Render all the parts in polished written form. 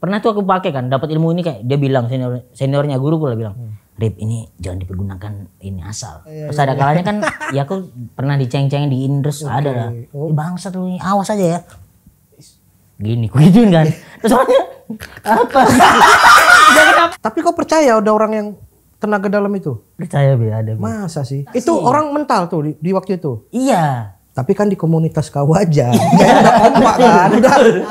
Pernah tuh aku pakai kan, dapat ilmu ini kayak dia bilang seniornya guruku lah bilang, Rip ini jangan dipergunakan ini asal. Terus ada kalanya kan, ya aku pernah diceng-cengin di terus ada lah, bangsat lu ini awas aja ya. Gini, ku gituin kan. Terus orangnya apa? Tapi kau percaya ada orang yang tenaga dalam itu? Percaya be ada. Masa sih? Itu orang mental tuh di waktu itu. Iya. Tapi kan di komunitas kau aja. Kayak udah kompak kan. Betul.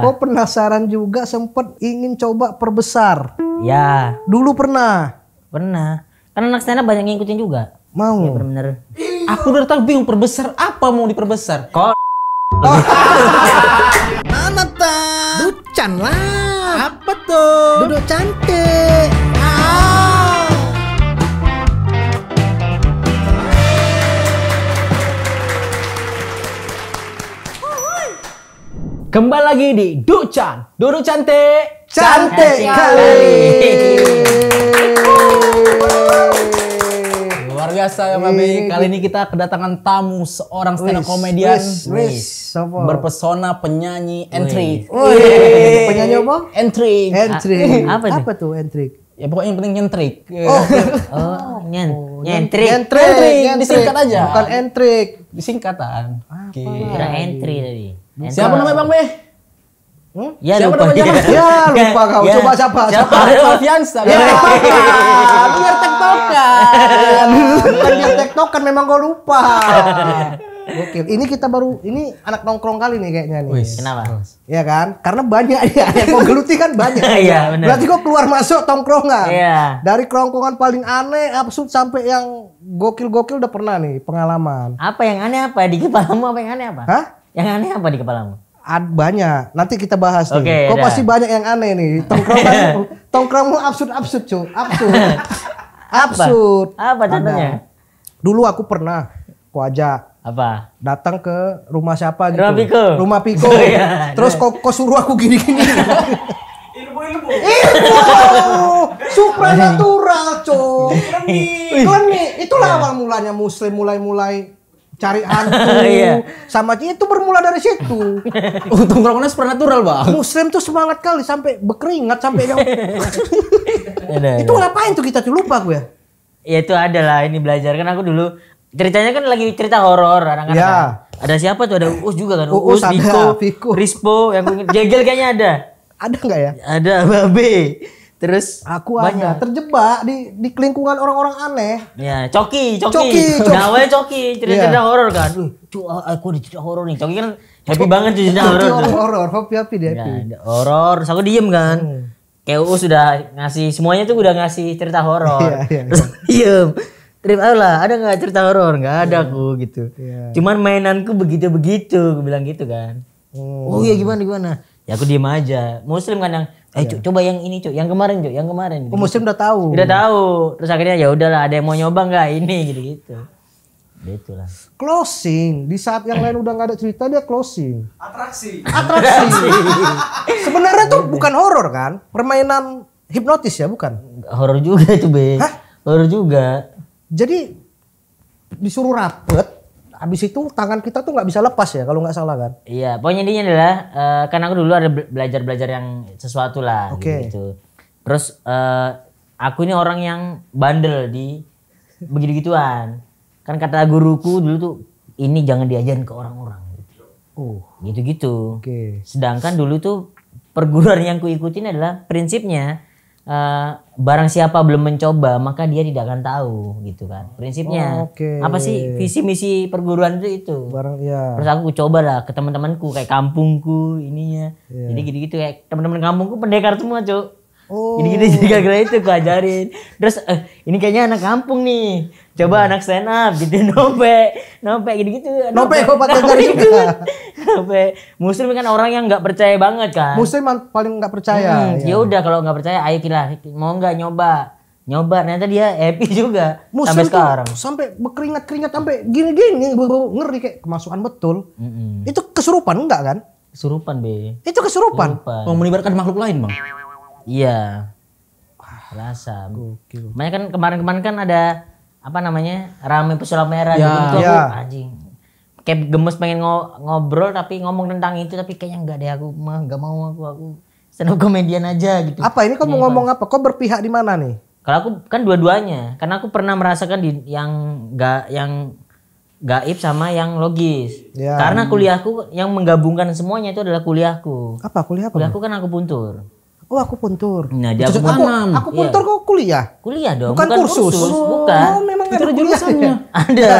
Kau penasaran juga sempet ingin coba perbesar. Ya. Dulu pernah. Pernah. Karena anak stand up banyak ngikutin juga. Mau. Ya bener-bener. Aku udah tahu bingung perbesar apa mau diperbesar. Kok Anata. Ducan lah. Apa tuh? Duduk cantik. Kembali lagi di Ducan, duduk cantik, Cantik kali. Luar biasa ya Mbak Be. Kali ini kita kedatangan tamu seorang stand up comedian berpesona, penyanyi, entrik. Penyanyi apa? Entrik. Entrik. Apa tuh entrik? Ya pokoknya yang penting nyentrik. nyentrik. Entrik, disingkat aja. Bukan entrik. Disingkatan. Kira entry tadi. Siapa namanya Bang Be? Ya Siapa lupa. namanya? Ya lupa kau. Ya. Coba siapa? Ariel Alfiansa. Biar tektokan. Bukan dia tektokan, memang kau lupa. Oke, ini kita baru, ini anak nongkrong kali nih kayaknya nih. Kenapa? Ya kan? Karena banyak ya, yang kau geluti kan banyak. Iya, benar. Berarti kau keluar masuk tongkrongan. Iya. Dari kerongkongan paling aneh, absurd sampai yang gokil-gokil udah pernah nih pengalaman. Apa yang aneh apa di kepalamu? Apa yang aneh apa? Hah? Yang aneh apa di kepalamu? Banyak. Nanti kita bahas nih. Oke, Kau dah. pasti banyak yang aneh nih. Tongkrongmu absurd-absurd, cuy. Absurd. Apa contohnya? Dulu aku pernah kau ajak Apa? datang ke rumah siapa gitu. Rumah Piko. Rumah Piko. Iya, Terus kau suruh aku gini-gini. Ilmu. Supranatural, cuy. Klenik. Itulah awal mulanya Muslim mulai cari hantu. Iya. Sama itu bermula dari situ. Tongkrongannya supernatural Bang. Muslim tuh semangat kali sampai berkeringat sampai yang itu ngapain tuh kita tuh lupa gue ya. Ya itu adalah ini belajar kan aku dulu ceritanya kan lagi cerita horor anak-anak. Ya. Kan? Ada siapa tuh? Ada Uus juga kan? Uus ada, Viko, Viko. Rispo yang Jegel kayaknya ada. Ada nggak ya? Ada Babe. Terus Aku banyak. ada terjebak di lingkungan orang-orang aneh. Ya, Coki. Coki. Nah, awalnya Coki cerita-cerita horor kan. Aku di cerita horor nih. Coki kan happy banget cerita horor. Horor, happy dia. Ya, horor, terus aku diem kan. Kayak Uus sudah ngasih semuanya tuh udah ngasih cerita horor. Iya. Terus diem. Trip lah, ada nggak cerita horor? Nggak ada aku gitu. Iya. Cuman mainanku begitu, aku bilang gitu kan. Oh iya gimana? Ya aku diem aja. Muslim kan yang, Cuk, coba yang ini Cuk, yang kemarin. Oh, Muslim udah tahu. Udah tahu. Terus akhirnya ya udahlah, ada yang mau nyoba nggak ini gitu. Itulah. Closing. Di saat yang lain udah nggak ada cerita dia closing. Atraksi. Sebenarnya tuh bukan horor kan? Permainan hipnotis ya, bukan? Horor juga itu Be. Hah? Horor juga. Jadi disuruh rapet, habis itu tangan kita tuh nggak bisa lepas ya kalau nggak salah kan? Iya, pokoknya intinya adalah kan aku dulu ada belajar yang sesuatu lah Oke. gitu. Terus aku ini orang yang bandel di begitu-gituan. Kan kata guruku dulu tuh ini jangan diajarin ke orang-orang gitu. Gitu-gitu. Oke. Sedangkan dulu tuh perguruan yang ku ikutin adalah prinsipnya barang siapa belum mencoba maka dia tidak akan tahu gitu kan. Prinsipnya. Oke. Apa sih visi misi perguruan itu? Barang ya. Terus aku coba lah ke teman-temanku kayak kampungku ininya. Jadi gitu-gitu kayak teman-teman kampungku pendekar semua, Cuk. Oh. Jadi gara-gara itu aku ajarin. Terus ini kayaknya anak kampung nih. Coba anak stand up gitu nopek gitu-gitu. Nopek kok pakai jari juga. Nopek. Muslim kan orang yang nggak percaya banget kan. Muslim paling nggak percaya. Ya udah kalau nggak percaya ayo kita mau nggak nyoba. Ternyata dia happy juga Muslim sampai sekarang. tuh sampai berkeringat sampai gini-gini ngeri kayak kemasukan betul. Itu kesurupan enggak kan? Kesurupan Be. Itu kesurupan. Mau melibatkan makhluk lain Bang. Iya. Rasa. Makanya kan kemarin kan ada apa namanya? Rame pesulap merah Ya, gitu ya. aku anjing. Kayak gemes pengen ngobrol tapi ngomong tentang itu tapi kayaknya enggak deh aku mah enggak mau aku stand up komedian aja gitu. Apa ini kau mau ngomong apa? Kau berpihak di mana nih? Kalau aku kan dua-duanya, karena aku pernah merasakan yang gaib sama yang logis. Ya. Karena kuliahku yang menggabungkan semuanya itu adalah kuliahku. Apa kuliah apa? Kuliahku kan akupuntur. Oh, akupuntur. Nah, di Cocok akupuntur, tanam. Akupuntur kok kuliah? kuliah dong, Bukan kursus. bukan. Oh, memang Itu ada ada kuliahnya. jurusannya. Ada.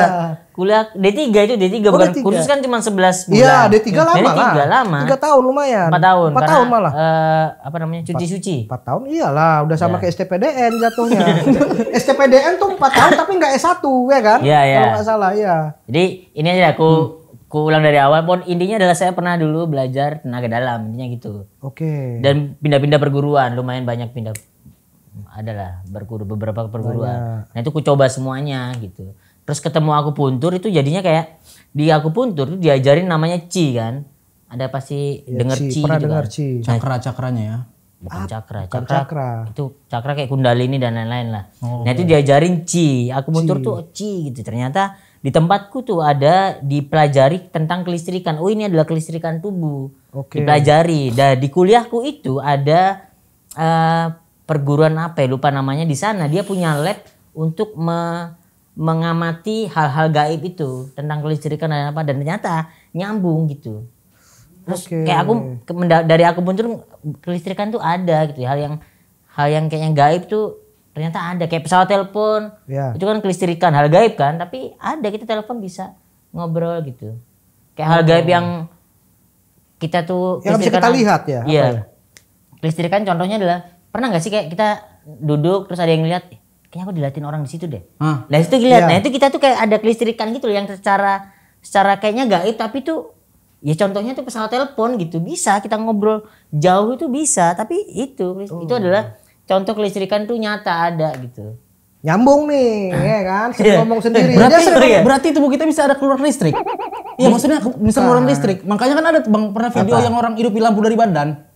Kuliah D3 itu D3 bukan D3. kursus kan cuma 11 bulan. Iya, D3 lama lah. D3 lama. 3 tahun lumayan. 4 tahun. 4 tahun malah. Apa namanya? Cuci suci. 4 tahun iyalah, udah sama Ya. kayak STPDN jatuhnya. STPDN tuh 4 tahun tapi nggak S1 ya kan? Iya, iya. Kalau nggak salah, ya. Jadi ini aja aku ulang dari awal. Pon intinya adalah saya pernah dulu belajar tenaga dalam, intinya gitu. Oke. Dan pindah-pindah perguruan, lumayan banyak pindah. Adalah beberapa perguruan. Nah itu ku coba semuanya gitu. Terus ketemu akupuntur itu jadinya kayak di akupuntur itu diajarin namanya Qi kan. Ada pasti Ya, denger Qi, Qi pernah gitu dengar kan. Qi. Cakra-cakranya ya. Bukan cakra. bukan Cakra. cakra. Itu cakra kayak kundalini dan lain-lain lah. Nah itu diajarin Qi. Akupuntur tuh Qi gitu. Ternyata di tempatku tuh ada dipelajari tentang kelistrikan. Oh ini adalah kelistrikan tubuh. Oke. Dipelajari. Dan di kuliahku itu ada perguruan apa ya lupa namanya, di sana dia punya lab untuk mengamati hal-hal gaib itu tentang kelistrikan dan apa, dan ternyata nyambung gitu. Terus Oke. kayak aku dari akupuntur kelistrikan tuh ada gitu, hal yang kayaknya gaib tuh ternyata ada, kayak pesawat telepon. Ya. Itu kan kelistrikan, hal gaib kan, tapi ada kita telepon bisa ngobrol gitu. Kayak hal gaib yang kita tuh Yang bisa kita kelistrikan- lihat ya, apa Iya. ya? Kelistrikan contohnya adalah, pernah nggak sih kayak kita duduk terus ada yang lihat, kayaknya aku diliatin orang di situ deh. Hah? Nah itu lihat, Iya. nah itu kita tuh kayak ada kelistrikan gitu loh, yang secara kayaknya gaib tapi tuh ya contohnya tuh pesawat telepon gitu, bisa kita ngobrol jauh itu bisa, tapi itu adalah contoh kelistrikan tuh nyata ada gitu. Nyambung nih, ya kan? Saya ngomong sendiri. Berarti, Dia sering- iya. berarti tubuh kita bisa ada keluar listrik. Iya maksudnya bisa keluar listrik. Makanya kan ada bang pernah video yang orang hidupi lampu dari badan.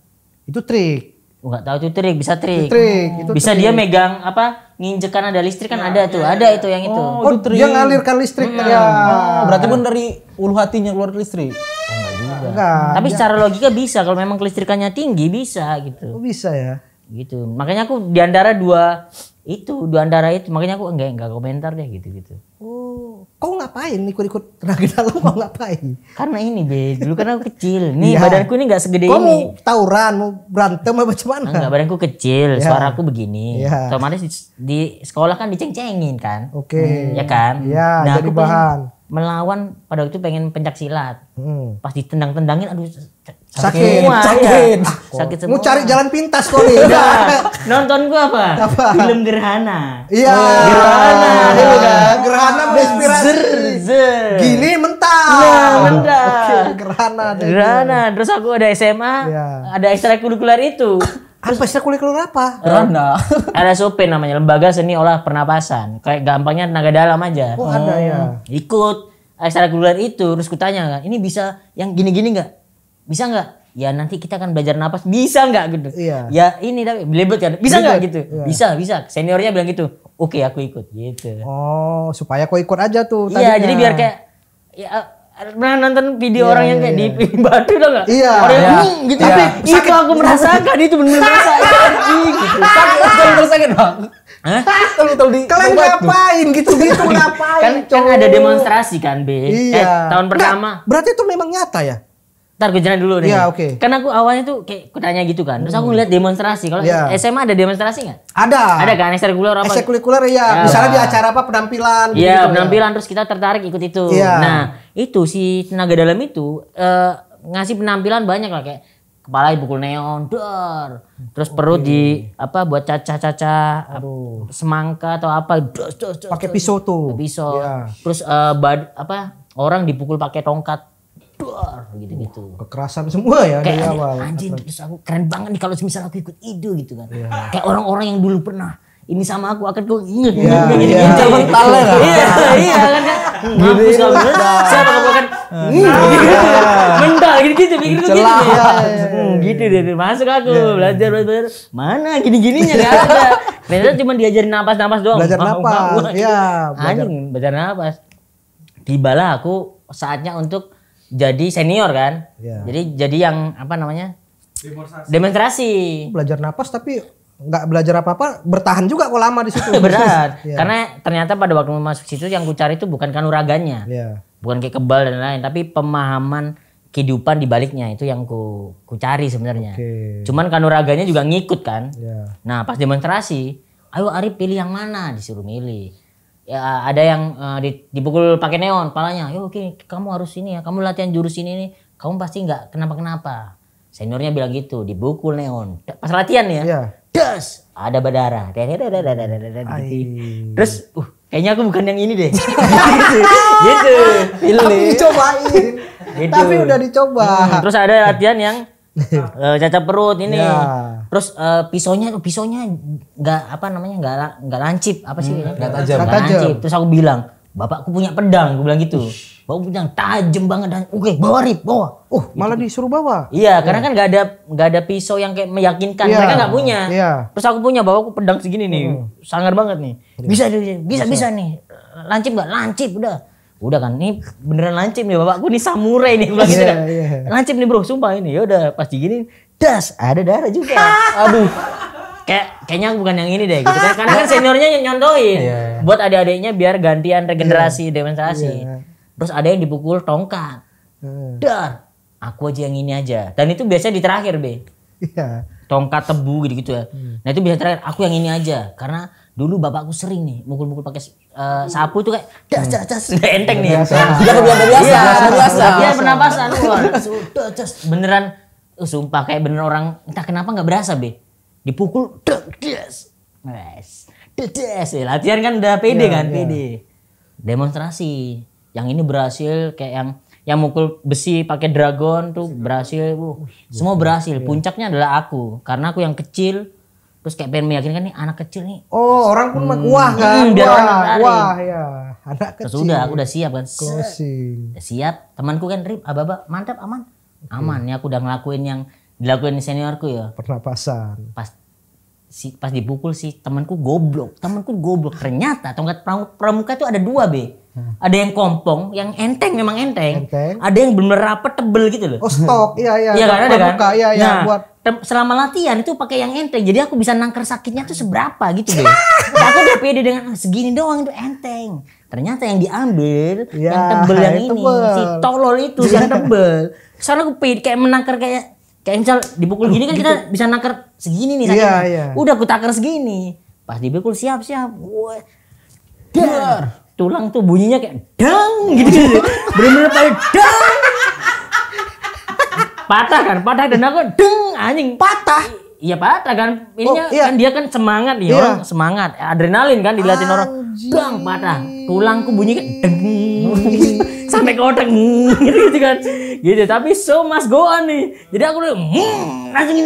itu trik. Nggak tahu itu trik, bisa trik. Trik, itu Bisa trik. dia megang apa, nginjekan ada listrik kan ada tuh, ada itu yang itu. Oh, dia ngalirkan listrik ya. Oh, berarti pun dari ulu hatinya keluar listrik. Enggak. Tapi secara logika bisa, kalau memang kelistrikannya tinggi bisa gitu. Oh, bisa ya. Gitu. Makanya aku di antara dua itu, makanya aku enggak komentar deh gitu. Oh, kau ngapain ikut-ikut tenaga dalam, kau ngapain? Karena ini Be, dulu kan aku kecil. Nih Iya. badanku ini enggak segede Kau ini. mau tawuran, mau berantem apa mana? Enggak, badanku kecil, Iya. suaraku begini. Iya. Otomatis di sekolah kan diceng-cengin kan. Oke. Ya kan? Iya, jadi aku pengen bahan. melawan, pada waktu itu pengen pencak silat. Pas ditendang-tendangin aduh Sakit. semua, Sakit. ya. Sakit semua. Mau cari jalan pintas kau nih. Nah, nonton gua apa? Film Gerhana. Iya. Gerhana. Iya, Gerhana menginspirasi. Zer. Gini mentah. Nah, mentah. Oke, gerhana. Gerhana. Terus aku ada SMA, Iya. ada ekstrakurikuler itu. Apa ekstrakurikuler apa? Beranda. Ada SOP namanya, Lembaga Seni Olah Pernapasan. Kayak gampangnya tenaga dalam aja. Oh, ada ya. Ikut ekstrakurikuler itu, terus kutanya kan, ini bisa yang gini-gini nggak? Bisa nggak? Ya nanti kita akan belajar napas, bisa nggak gitu? Iya. Ya ini tapi belibet kan, bisa nggak Belibet, gitu? iya. Bisa. Seniornya bilang gitu. Oke, aku ikut gitu. Oh, supaya kau ikut aja tuh Iya, tadinya. jadi biar kayak ya pernah nonton video Iya, orang yang iya, kayak iya. di batu tau nggak? Iya. Orang yang Iya. gitu. Tapi Itu aku merasakan itu benar-benar merasakan gitu. Terus sakit bang. Hah? Betul di. Kalian ngapain gitu-gitu ngapain? Kan ada demonstrasi kan, Be. Iya. Tahun pertama. Nggak, berarti itu memang nyata ya? Ntar gue jalan dulu deh. Iya, oke. Kan aku awalnya tuh kayak kutanya gitu kan. Terus aku ngeliat demonstrasi. Kalau Iya. SMA ada demonstrasi nggak? Ada. Ada kan ekstrakurikuler apa? Ekstrakurikuler ya. Misalnya di acara apa penampilan Iya, gitu-gitu ya. penampilan terus kita tertarik ikut itu. Iya. Nah, itu si tenaga dalam itu ngasih penampilan banyak lah, kayak kepala dipukul neon, dar. Terus perut di apa buat cacah-cacah semangka atau apa, das. Pakai pisau tuh. Pisau. Iya. Terus apa orang dipukul pakai tongkat, dar gitu-gitu. Kekerasan semua ya dari Kayak awal. anjing, terus aku keren banget nih kalau misal aku ikut ide gitu kan. Kayak orang-orang yang dulu pernah ini sama aku akan kau inget Iya, gini iya. gitu mentalnya kan. Iya kan. Mampus kalau siapa kamu kan mental gitu pikir tuh gitu. Gitu deh tuh. Masuk aku belajar. Mana gini-gininya enggak ada. Ternyata cuma diajarin napas-napas doang. Belajar Mau, napas. mau, gitu. Iya, Anjing belajar napas. Tibalah aku saatnya untuk jadi senior kan. Iya. Jadi yang apa namanya? Demonstrasi. Belajar napas tapi nggak belajar apa-apa, bertahan juga kok lama di situ. Berat. Iya. Karena ternyata pada waktu masuk situ yang ku cari itu bukan kanuragannya. Iya. Bukan kayak kebal dan lain, tapi pemahaman kehidupan di baliknya itu yang ku cari sebenarnya. Oke. Cuman kanuraganya juga ngikut kan. Iya. Nah, pas demonstrasi, ayo Arif pilih yang mana, disuruh milih. Ya ada yang dipukul pakai neon palanya. Yo oke, kamu harus ini ya, kamu latihan jurus ini nih, kamu pasti nggak kenapa-kenapa. Seniornya bilang gitu, dibukul neon. Pas latihan ya. Iya. Das, ada berdarah. Terus, kayaknya aku bukan yang ini deh. gitu. Tapi dicobain. Gitu. Tapi udah dicoba. Terus ada latihan yang cacat perut ini. Ya. Terus pisaunya nggak apa namanya nggak lancip apa sih? Nggak tajam. Nggak lancip. Terus aku bilang, bapakku punya pedang, aku bilang gitu. Bapakku pedang tajam banget dan oke bawa Rip bawa. Malah disuruh bawa. Iya, karena kan nggak ada pisau yang kayak meyakinkan. Iya. Mereka nggak punya. Iya. Terus aku punya, bapakku pedang segini nih, sangar banget nih. Bisa nih. Lancip nggak? Lancip udah kan. Ini beneran lancip nih, bapakku nih samurai nih, bilang gitu kan. Lancip nih bro, sumpah ini. Ya udah pas digini, das ada darah juga. Aduh. Kayaknya bukan yang ini deh gitu kan. Karena kan seniornya nyontohin. Buat adik-adiknya biar gantian regenerasi demonstrasi. Terus ada yang dipukul tongkat. Dar, aku aja yang ini aja. Dan itu biasanya di terakhir, Be. Iya. Tongkat tebu gitu ya. Nah itu biasa terakhir, aku yang ini aja. Karena dulu bapakku sering nih mukul-mukul pakai sapu tuh kayak das. Udah enteng nih. Udah biasa. Dia pernapasan. Sudah beneran sumpah kayak bener orang entah kenapa nggak berasa, Be. Dipukul das. Latihan kan udah pede kan, pede. Demonstrasi. Yang ini berhasil kayak yang mukul besi pakai dragon tuh berhasil. Semua berhasil. Puncaknya adalah aku. Karena aku yang kecil. Terus kayak pengen meyakinkan nih anak kecil nih. Oh, orang pun wah kan. Biar orang tertarik. Wah ya. Anak kecil. Terus udah aku udah siap kan. Closing. Udah siap. Temanku kan Rip, ababa, mantap aman. Aman ya aku udah ngelakuin yang dilakuin seniorku ya. Pernapasan. Pas dipukul sih temanku goblok. Ternyata tongkat pramuka itu ada dua, Be. Ada yang kompong, yang enteng memang enteng. Ada yang bener rapat tebel gitu loh. Oh stok, iya. Iya kan ada kan? Iya, nah, buat selama latihan itu pakai yang enteng. Jadi aku bisa nangker sakitnya tuh seberapa gitu deh. Aku udah pede dengan segini doang itu enteng. Ternyata yang diambil yang tebel yang ini. Si tolol itu yang tebel. Soalnya aku pede kayak menangker kayak misal dipukul gini kan kita bisa nangker segini nih sakitnya. Iya. Udah aku taker segini. Pas dipukul siap. Dar. Tulang tuh bunyinya kayak dang gitu. Bener-bener kayak dang. Patah dan aku deng anjing. patah. Iya patah kan. Ininya kan dia kan semangat nih orang semangat. Adrenalin kan dilatih orang. Dang patah. Tulangku bunyi kayak deng. Sampai ke otak gitu kan. Gitu tapi so mas go on nih. Jadi aku udah langsung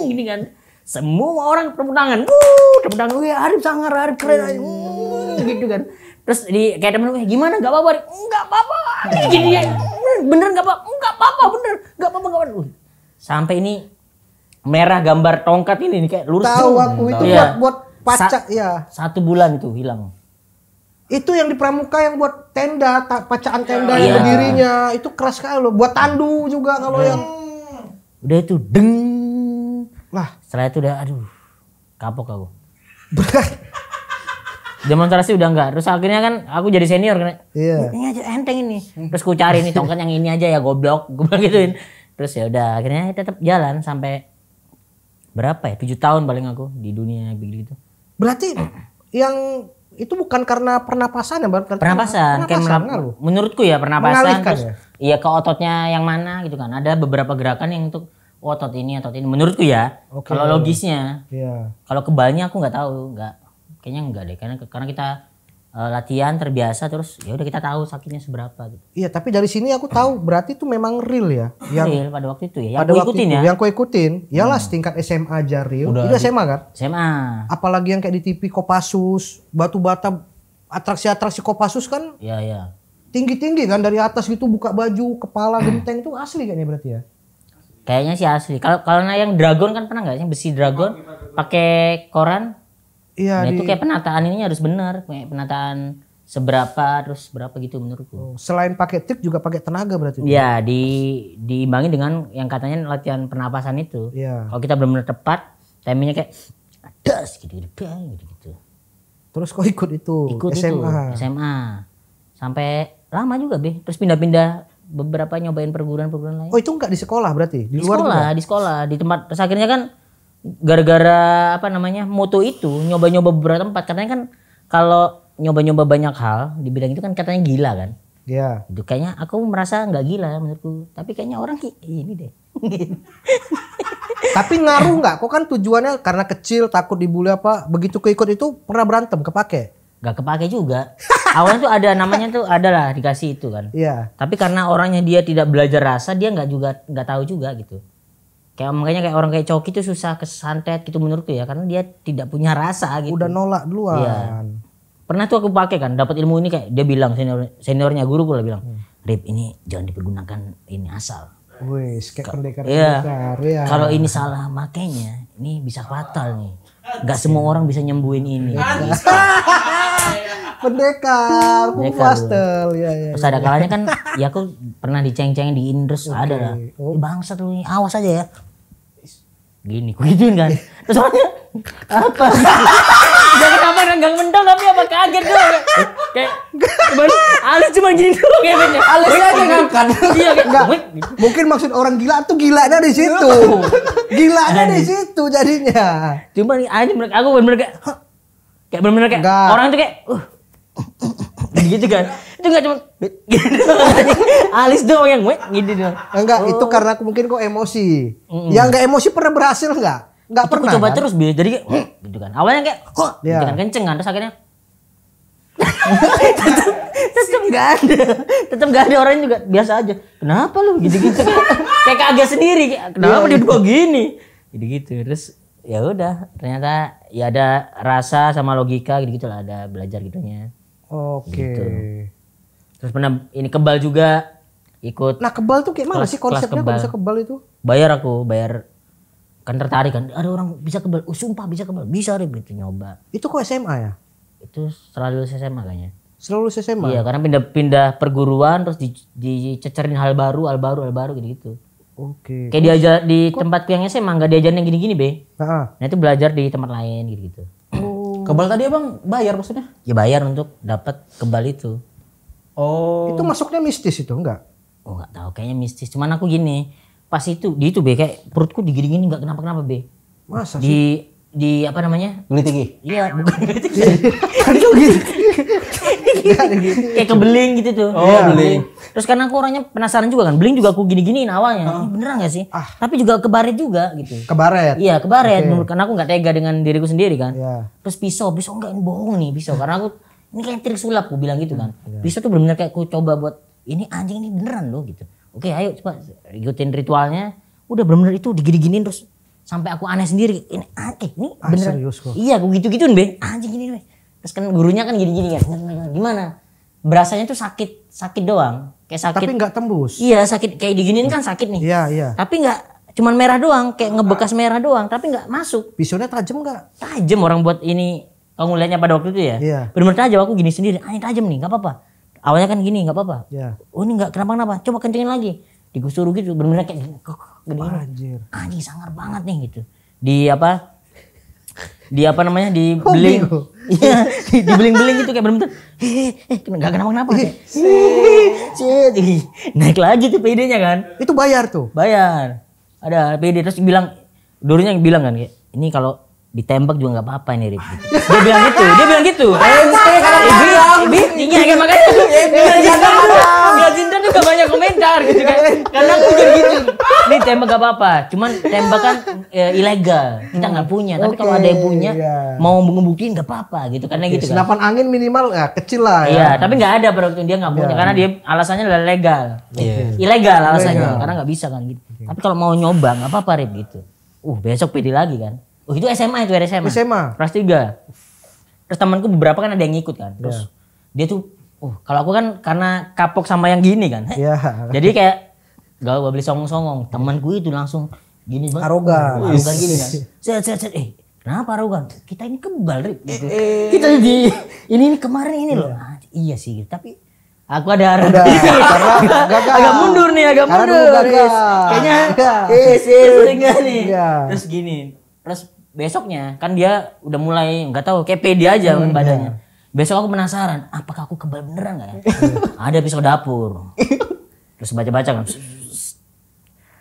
gini kan. Semua orang tepuk tangan. Tepuk tangan. Wih Arif sangar, Arif keren. Gitu kan. Terus kayak temen gue, gimana gak apa-apa? Enggak apa-apa. Gini ya, bener gak apa-apa? Enggak apa-apa, bener. Gak apa-apa. Sampai ini merah gambar tongkat ini kayak lurus. Tahu aku itu buat pacak ya. 1 bulan itu hilang. Itu yang di pramuka yang buat tenda, pacaan tenda yang berdirinya. Itu keras sekali loh. Buat tandu juga kalau yang. Udah itu deng. Lah. Setelah itu udah aduh kapok aku. Demonstrasi udah enggak. Terus akhirnya kan aku jadi senior kan. Iya. Ini aja enteng ini. Terus ku cari nih tongkat yang ini aja ya goblok. Gue bilang gituin. Terus ya udah akhirnya tetap jalan sampai berapa ya? 7 tahun paling aku di dunia begitu. Berarti yang itu bukan karena pernapasan ya, pernapasan kayak menurutku ya pernapasan terus ya? Iya ke ototnya yang mana gitu kan. Ada beberapa gerakan yang untuk otot ini menurutku ya. Kalau logisnya. Iya. Kalau kebalnya aku nggak tahu, kayaknya enggak deh karena kita latihan terbiasa terus ya udah kita tahu sakitnya seberapa gitu. Iya, tapi dari sini aku tahu berarti itu memang real ya. Real pada waktu itu ya. Yang aku ikutin ya. Yang aku ikutin, iyalah setingkat SMA aja real. Itu SMA kan? SMA. Apalagi yang kayak di TV Kopassus, batu bata, atraksi-atraksi Kopassus kan? Iya. Tinggi-tinggi kan dari atas gitu buka baju, kepala genteng itu asli kayaknya berarti ya. Kayaknya sih asli. Kalau yang dragon kan pernah nggak sih besi dragon pakai koran? Iya. Nah itu kayak penataan ini harus benar, kayak penataan seberapa terus berapa gitu menurutku. Selain pakai trik juga pakai tenaga berarti. Iya, diimbangi dengan yang katanya latihan pernapasan itu. Iya. Kalau kita benar-benar tepat, timingnya kayak das gitu. Terus kok ikut itu? Ikut SMA. itu SMA. Sampai lama juga, Be. Terus pindah-pindah beberapa nyobain perguruan lain. Oh, itu enggak di sekolah berarti? Di luar sekolah, juga? di sekolah, di tempat. Terus akhirnya kan gara-gara apa namanya moto itu nyoba-nyoba beberapa tempat. Katanya kan kalau nyoba-nyoba banyak hal dibilang itu kan katanya gila kan. Iya. Itu kayaknya aku merasa nggak gila menurutku. Tapi kayaknya orang ini deh. Tapi ngaruh nggak? Kok kan tujuannya karena kecil takut dibully apa? Begitu keikut itu pernah berantem kepake? Gak kepake juga. Awalnya tuh ada namanya tuh adalah dikasih itu kan. Iya. Tapi karena orangnya dia tidak belajar rasa, dia nggak tahu juga gitu. Makanya kayak orang kayak Coki tuh susah kesantet gitu menurutku ya, karena dia tidak punya rasa gitu. Udah nolak duluan. Iya. Pernah tuh aku pakai kan, dapat ilmu ini kayak dia bilang seniornya guru pula bilang, Rip ini jangan dipergunakan ini asal. Wih, kayak pendekar. Iya. Iya. Kalau ini salah makainya, ini bisa fatal nih. Gak semua orang bisa nyembuhin ini. Pendekar, pastel. Iya. Terus ada kalanya kan, ya aku pernah diceng-cengin di Indres, ada lah. Bangsat lu, awas aja ya. Gini, ku gituin kan. Terus orangnya, apa? Jangan kenapa gak mental tapi apa kaget doang. Kayak, alis cuma gini doang kayak mainnya. Alisnya aja ngangkat. Iya kayak, Enggak. Mungkin maksud orang gila tuh gilanya di situ. Gilanya di situ jadinya. Cuma nih aja aku bener-bener kayak, kayak bener-bener kayak Enggak. orang tuh kayak, gitu kan. Itu gak cuma gitu. Alis doang yang gitu doang. Enggak, itu karena aku mungkin kok emosi. Yang enggak emosi pernah berhasil enggak? Enggak Itu pernah. aku coba kan? terus Bi. Jadi kayak gitu kan. Awalnya kayak gitu Iya. kan kenceng kan, terus akhirnya tetep gak ada. Tetep gak ada, orangnya juga biasa aja. Kenapa lu gitu-gitu kayak kaget sendiri. Kenapa dia dua gini? Gitu-gitu. Terus ya udah, ternyata ya ada rasa sama logika gitu-gitu lah, ada belajar gitunya. Oke. Gitu. Terus pernah ini kebal juga ikut. Nah, kebal tuh kayak mana Kelas- sih konsepnya kelas kalau bisa kebal itu? Bayar kan tertarik kan, ada orang bisa kebal, sumpah bisa kebal, bisa Rip gitu nyoba. Itu kok SMA ya? Itu selalu SMA kayaknya. Selalu SMA. Iya, karena pindah perguruan terus dicecerin hal baru gitu. Oke. Kayak diajar di tempatku yang SMA nggak diajarin yang gini-gini, Be. Heeh. Nah, itu belajar di tempat lain gitu. Kebal tadi abang bayar maksudnya? Ya bayar untuk dapat kebal itu. Oh. Itu masuknya mistis itu enggak? Oh, nggak tahu, kayaknya mistis. Cuman aku gini, pas itu di itu Be, kayak perutku digini-gini nggak kenapa-kenapa, Be. Masa sih? Di apa namanya? Beli tinggi. Iya, bukan gitu. Tadi kok gitu. Kayak kebeling gitu tuh. Oh, Iya, beling. Terus karena aku orangnya penasaran juga kan. Beling juga aku gini-giniin awalnya. Ini beneran gak sih? Tapi juga kebaret juga gitu. Kebaret. Iya, kebaret. Karena aku gak tega dengan diriku sendiri kan. Iya. Terus pisau enggak, ini bohong nih pisau. Karena aku ini kayak trik sulap, aku bilang gitu kan. Pisau tuh bener-bener kayak aku coba buat ini anjing ini beneran loh gitu. Oke, ayo coba ikutin ritualnya. Udah bener-bener itu digini-giniin terus sampai aku aneh sendiri. Ini ini beneran. Serius kok. Iya, aku gitu-gituin, Be. Anjing ini, Be. Terus kan gurunya kan gini-gini kan. Gimana? Berasanya tuh sakit doang. Kayak sakit. Tapi enggak tembus. Iya, sakit kayak diginiin kan sakit nih. Iya. Tapi enggak cuman merah doang, kayak ngebekas merah doang, tapi enggak masuk. Pisaunya tajam enggak? Tajam orang buat ini. Kamu lihatnya pada waktu itu ya? Iya. Bener-bener tajam, aku gini sendiri. Ini tajam nih, enggak apa-apa. Awalnya kan gini, enggak apa-apa. Iya. Oh, ini enggak kenapa-kenapa. Coba kencengin lagi. Dikusuruh gitu, bener-bener kayak gini. Anjir. Anjing sangar banget nih gitu. Di apa namanya di beling. Iya, di beling-beling gitu kayak bener-bener enggak kenapa-kenapa kayak. Naik lagi tuh PD-nya kan. Itu bayar tuh. Bayar. Ada PD terus gurunya bilang kan kayak ini kalau ditembak juga nggak apa-apa ini Rip. Dia bilang gitu. Iya kan makanya dia Jindan juga banyak komentar gitu kan. Karena aku juga gitu. Ini tembak gak apa-apa, cuman tembak kan ilegal. Kita nggak punya, tapi kalau ada yang punya mau ngebuktiin nggak apa-apa gitu karena gitu kan. Senapan angin minimal ya kecil lah ya. Iya, tapi nggak ada pada waktu itu dia nggak punya karena dia alasannya adalah legal. Ilegal alasannya karena nggak bisa kan gitu. Tapi kalau mau nyoba nggak apa-apa Rip gitu. Besok PD lagi kan. Itu SMA itu SMA. Kelas 3. Terus temanku beberapa kan ada yang ngikut kan. Terus dia tuh kalau aku kan karena kapok sama yang gini kan. Iya. Jadi kayak gak beli songong-songong. Temanku itu langsung gini banget. Arogan. Arogan gini kan. Set. Kenapa arogan? Kita ini kebal Rip gitu. Kita ini kemarin ini loh. iya sih gitu. Tapi aku ada harapan. Karena gagal. Agak mundur nih, agak Karena mundur. dulu gagal. Kayaknya enggak nih. Terus gini, terus besoknya kan dia udah mulai nggak tahu kayak pede aja badannya. Besok aku penasaran, apakah aku kebal beneran nggak ya? Ada pisau dapur. Terus baca-baca kan.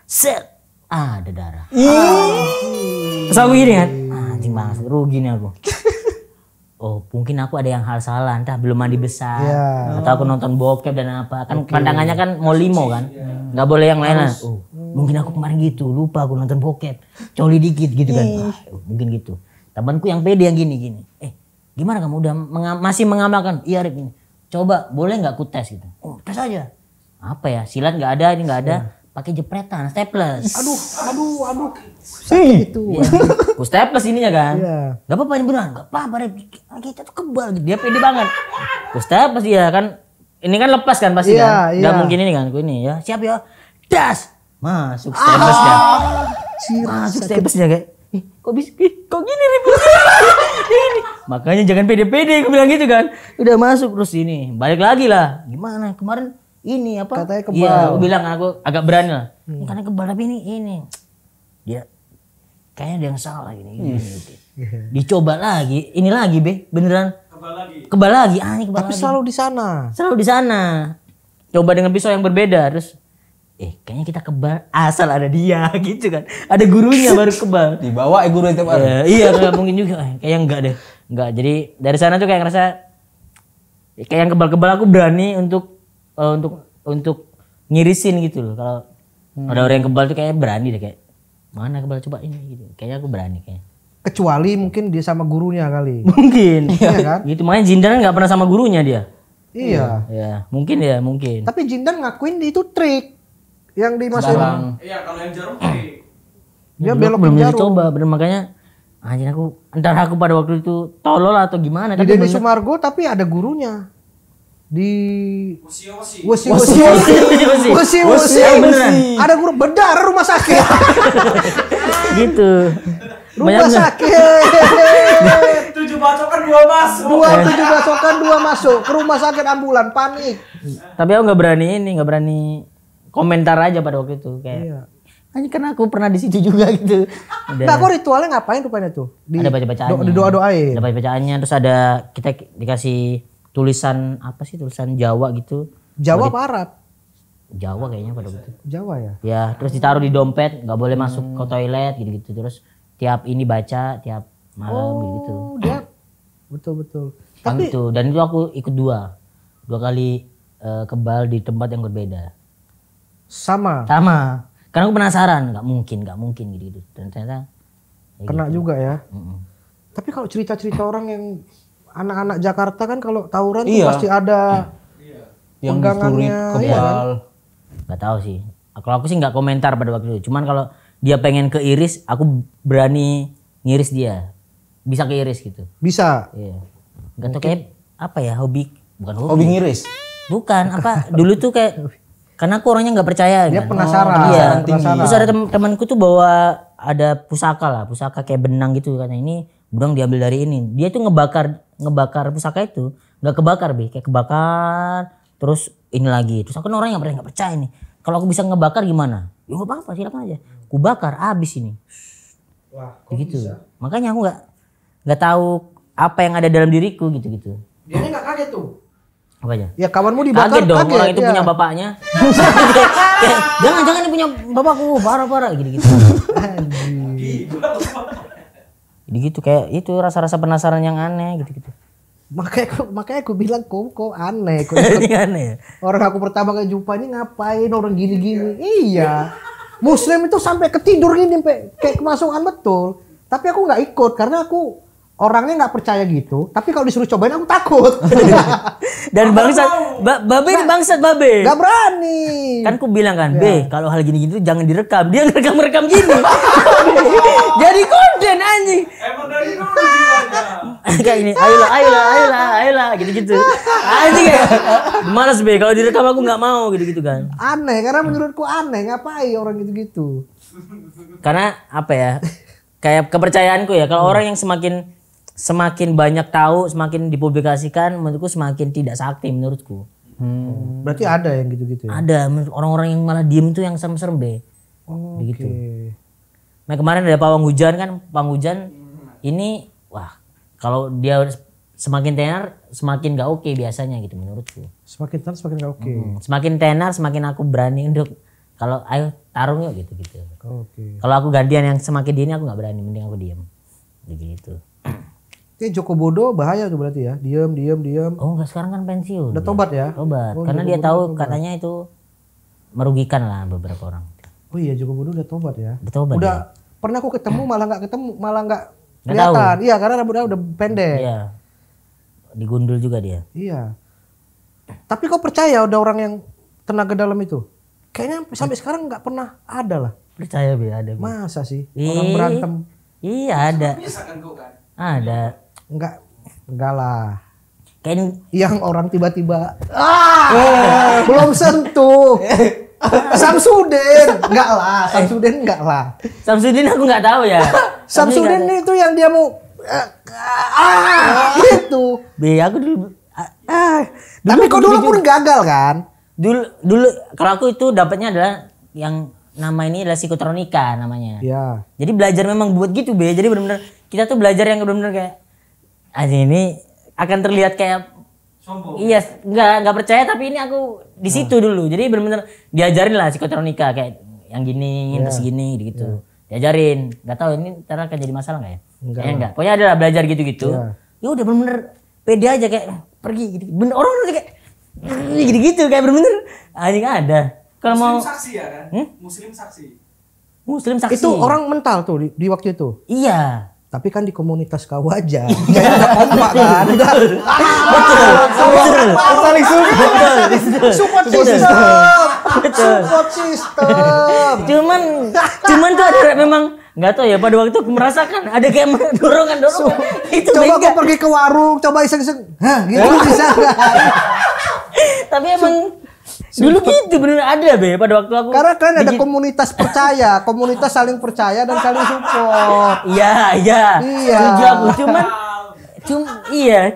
Set. Ada darah. Terus aku gini kan, anjing banget, rugi nih aku. Oh mungkin aku ada yang hal salah, entah belum mandi besar, atau aku nonton bokep dan apa. Kan pandangannya kan mau limo kan, nggak boleh yang lain lah. Oh mungkin aku kemarin gitu, lupa aku nonton bokep, coli dikit gitu kan. Mungkin gitu. Temanku yang pede yang gini-gini. Gimana kamu udah masih mengamalkan? Iya Rip ini. Coba boleh nggak aku tes gitu? Oh tes aja. Apa ya? Silat nggak ada, ini nggak ada. Pakai jepretan, staples. Aduh. Sakit itu. Ku staples ininya kan. Iya. Gak apa-apa ini beneran, gak apa-apa Rip. Kita tuh kebal gitu. Dia pede banget. Ku staples dia kan. Ini kan lepas kan pasti kan. Gak mungkin ini kan. Ku ini ya. Siap ya. Das. Masuk staplesnya. Masuk staplesnya kayak. Kok bisa? Kok gini Rip? Ini. Makanya jangan pede-pede. Aku bilang gitu kan. Udah masuk terus ini. Balik lagi lah. Gimana? Kemarin ini apa? Katanya kebal. Iya, aku bilang aku agak berani lah. Karena kebal tapi ini. Dia kayaknya dia yang salah gini. Gitu. Dicoba lagi, ini lagi Be, beneran. Kebal lagi. Ini kebal Tapi lagi. selalu di sana. Selalu di sana. Coba dengan pisau yang berbeda terus. Kayaknya kita kebal asal ada dia gitu kan. Ada gurunya baru kebal. Dibawa guru tiap hari. Iya, nggak mungkin juga. Kayaknya enggak deh. Enggak. Jadi dari sana tuh kayak ngerasa kayak yang kebal-kebal aku berani untuk ngirisin gitu loh. Kalau ada orang yang kebal tuh kayak berani deh kayak mana kebal coba ini gitu. Kayaknya aku berani kayak. Kecuali mungkin dia sama gurunya kali. Mungkin. Iya kan? Gitu makanya Jindan nggak pernah sama gurunya dia. Iya. Ya, mungkin ya, mungkin. Tapi Jindan ngakuin itu trik yang dimasukin. Iya, kalau yang jarum trik. Dia Belum belokin jarum. dicoba, bener makanya anjing aku entah aku pada waktu itu tolol atau gimana Di tapi Denny bener- Sumargo tapi ada gurunya. Di Wasi. Wasi. beneran. Ada guru berdarah rumah sakit. gitu. Rumah sakit. 7 bacokan 2 masuk. 7 basokan 2 masuk ke rumah sakit ambulan panik. Tapi aku nggak berani komentar aja pada waktu itu kayak. Iya. Hanya karena aku pernah di situ juga gitu. Nah, kok ritualnya ngapain rupanya tuh? Ada baca-bacaannya. Di doa-doain. Ada baca-bacaannya terus ada kita dikasih tulisan apa sih tulisan Jawa gitu. Jawa apa Arab? Jawa kayaknya pada waktu itu. Jawa ya. Ya terus ditaruh di dompet nggak boleh masuk ke toilet gitu-gitu terus tiap ini baca tiap malam gitu. Oh, dia betul. Tapi Tapi itu dan itu aku ikut dua kali kebal di tempat yang berbeda. sama Sama. Karena aku penasaran, nggak mungkin gitu. Dan ternyata ya kena gitu. juga ya. Tapi kalau cerita-cerita orang yang anak-anak Jakarta kan kalau tawuran tuh Iya. pasti ada Yang pegangannya, diturik iya kebal. Nggak tahu sih. Kalau aku sih nggak komentar pada waktu itu. Cuman kalau dia pengen keiris, aku berani ngiris dia. Bisa keiris gitu. bisa. Iya. Nggak tahu kayak apa ya hobi, bukan hobi. Hobi ngiris. Bukan apa. Dulu tuh kayak karena aku orangnya nggak percaya. Dia kan. penasaran. Iya. Penasaran. Terus ada temanku tuh bawa ada pusaka kayak benang gitu katanya ini benang diambil dari ini. Dia tuh ngebakar pusaka itu nggak kebakar kayak kebakar terus ini lagi. Terus aku orang yang nggak percaya nih. Kalau aku bisa ngebakar gimana? Ya nggak apa-apa silakan aja. Ku bakar abis ini. Wah, Gitu. Makanya aku nggak tahu apa yang ada dalam diriku gitu. dia nggak kaget tuh. Apa aja? Ya kawanmu dibakar Kaget dong orang itu ya. punya bapaknya. Kayak, jangan ini punya bapakku parah gitu. Jadi gitu kayak itu rasa-rasa penasaran yang aneh gitu. Makanya aku bilang kok aneh. Ini aneh ya. Orang aku pertama kali jumpa ini ngapain orang gini-gini. Iya. Muslim itu sampai ketidur gini sampai kayak kemasukan betul. Tapi aku nggak ikut karena aku orangnya nggak percaya gitu. Tapi kalau disuruh cobain aku takut. Dan bangsat, babe ini bangsat babe. Nggak berani. Kan aku bilang kan, Be, kalau hal gini-gini tuh jangan direkam. Dia ngerekam gini. Jadi konten anjing. Emang dari dulu jiwanya. Kayak ini, ayolah, gitu-gitu. Anjing kayak, malas Be, kalau direkam aku nggak mau gitu kan. Aneh karena menurutku aneh ngapain orang gitu-gitu. Karena apa ya? Kayak kepercayaanku ya, kalau orang yang semakin semakin banyak tahu, semakin dipublikasikan, menurutku semakin tidak sakti menurutku. Berarti ada yang gitu-gitu ya? Ada orang-orang yang malah diem itu yang serem-serem be. Begitu. Nah kemarin ada pawang hujan kan, pawang hujan ini wah kalau dia semakin tenar semakin gak oke biasanya gitu menurutku. Semakin tenar semakin gak oke. Semakin tenar semakin aku berani untuk kalau ayo tarung yuk gitu. Kalau aku gantian yang semakin dini aku nggak berani, mending aku diem. Begitu. Joko Bodo bahaya tuh berarti ya, diem. Oh enggak, sekarang kan pensiun. Udah tobat ya? Tobat. Oh, Karena Joko dia Bodo tahu tobat. katanya itu merugikan lah beberapa orang. Oh iya, Joko Bodo udah tobat ya? Udah tobat. Udah pernah aku ketemu malah nggak Nggak kelihatan. Iya, karena rambutnya udah pendek. Iya. Digundul juga dia. Iya. Tapi kau percaya ada orang yang tenaga dalam itu? Kayaknya sampai sekarang nggak pernah ada lah. Percaya be, ada be. Masa sih orang berantem? Iya ada. Biasa kan kau kan. Ada. Enggak lah. Kayak Yang orang tiba-tiba belum sentuh. Samsudin enggak lah, Samsudin aku nggak tahu ya. Samsudin itu yang dia mau gitu. Be aku dulu. Tapi kok dulu pun gagal kan? Dulu kalau aku itu dapatnya adalah yang nama ini adalah psikotronika namanya. Iya. Jadi belajar memang buat gitu be. Jadi benar-benar kita tuh belajar yang benar-benar kayak aja ini akan terlihat kayak Sombong. iya nggak percaya tapi ini aku di situ dulu. Jadi benar-benar diajarin lah psikotronika kayak yang gini terus gini gitu. Diajarin. Nggak tahu ini ntar akan jadi masalah nggak ya? Enggak. Pokoknya adalah belajar gitu-gitu. Ya udah benar-benar pede aja kayak pergi gitu. Bener orang udah kayak gitu-gitu kayak bener-bener anjing ada. Kalau mau Muslim saksi ya kan? Muslim saksi. Muslim saksi. Itu orang mental tuh di waktu itu. Iya. Tapi kan di komunitas kau aja. Jadi udah kompak kan. Udah. Betul. Saling support system. Support system. Cuman tuh ada memang nggak tahu ya pada waktu aku merasakan ada kayak dorongan itu Coba beda. kau pergi ke warung, coba iseng-iseng. Hah, gitu bisa nggak? Tapi emang dulu gitu bener ada be pada waktu aku. Karena kan ada komunitas percaya, komunitas saling percaya dan saling support. Iya. Iya. Setuju aku.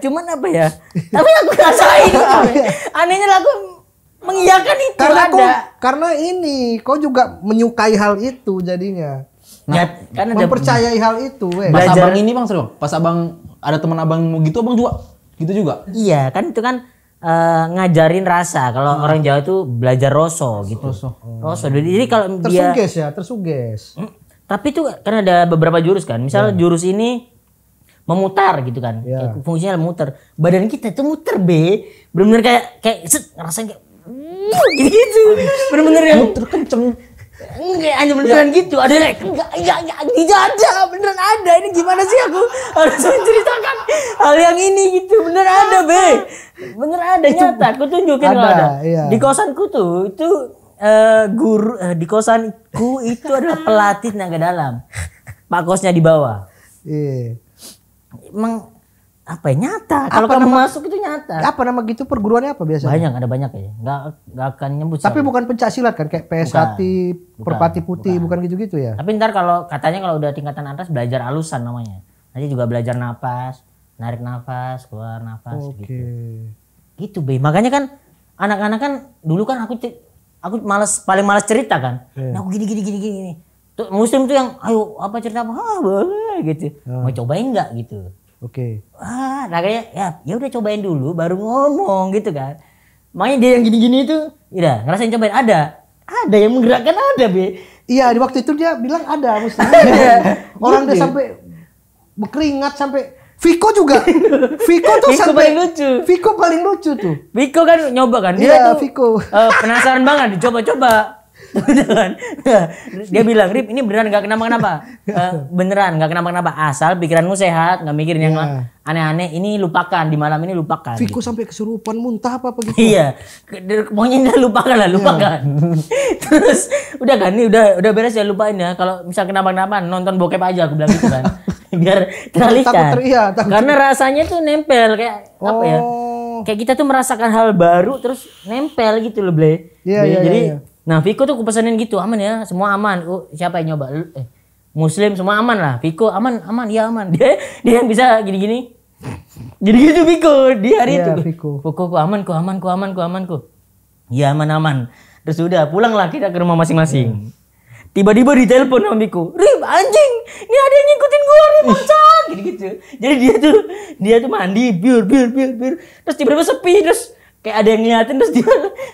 Cuman apa ya? Tapi aku rasain. Anehnya lah aku mengiyakan itu Karena ini kau juga menyukai hal itu jadinya. Ya, kan ada Mempercayai hal itu, weh. Pas Belajar. abang ini bang seru. Pas abang ada teman abang mau gitu abang juga gitu juga. Iya, kan itu kan ngajarin rasa. Kalau orang Jawa itu belajar roso gitu. Roso. Jadi kalau dia Tersuges. tapi itu kan ada beberapa jurus kan. Misal jurus ini memutar gitu kan. Iya. Kayak fungsinya muter. Badan kita itu muter be. Bener-bener kayak set ngerasain kayak gitu. Bener-bener yang muter kenceng. Enggak, hanya beneran gitu. Ada kayak enggak di dada beneran ada. Ini gimana sih aku harus menceritakan hal yang ini gitu. Bener ada be. Bener ada nyata. Aku tunjukin kalau ada. Iya. Di kosanku tuh itu guru di kosanku itu adalah pelatih tenaga dalam. Pak kosnya di bawah. Iya. Emang apa ya, nyata. Kalau kamu masuk itu nyata. Apa nama gitu perguruannya apa biasanya? Ada banyak ya. Nggak akan nyebut. Tapi bukan pencak silat kan kayak PSHT, Perpati Putih, bukan gitu-gitu ya? Tapi ntar kalau katanya kalau udah tingkatan atas belajar alusan namanya. Nanti juga belajar napas, narik napas, keluar napas gitu. Gitu be. Makanya kan anak-anak kan dulu kan aku paling malas cerita kan. Nah, aku gini. Tuh Muslim tuh yang ayo apa cerita apa? Boleh gitu. Mau cobain nggak gitu. Oke. Nah kayak ya udah cobain dulu baru ngomong gitu kan. Makanya dia yang gini-gini itu udah ngerasain cobain ada yang menggerakkan ada be. Iya di waktu itu dia bilang ada Muslim. Orang dia sampai berkeringat sampai Viko juga. Viko tuh Viko sampai paling lucu. Viko paling lucu tuh. Viko kan nyoba kan Iya, dia tuh Viko. penasaran banget dicoba-coba. Dia bilang, Rip ini beneran gak kenapa-kenapa. Beneran gak kenapa-kenapa. Asal pikiranmu sehat, gak mikirin yang aneh-aneh. Ini lupakan, di malam ini lupakan. Viko sampai kesurupan muntah apa gitu. Iya, pokoknya lupakan. Terus udah kan, ini udah beres ya lupain ya. Kalau misal kenapa-kenapa nonton bokep aja aku bilang gitu kan. Biar teralihkan. Takut. Karena rasanya tuh nempel kayak apa ya? Kayak kita tuh merasakan hal baru terus nempel gitu loh, Ble. Iya. Nah, Viko tuh aku pesenin gitu, aman ya, semua aman. Siapa yang nyoba? Muslim semua aman lah. Viko aman, ya aman. Dia yang bisa gini-gini. Jadi gitu Viko di hari Iya, itu. Viko. Ku aman. Ya aman. Terus udah pulanglah kita ke rumah masing-masing. Tiba-tiba ditelepon sama Viko. Rip anjing, ini ada yang ngikutin gua Rip bangsat. Gitu. Jadi dia tuh mandi, bir. Terus tiba-tiba sepi terus kayak ada yang ngeliatin terus dia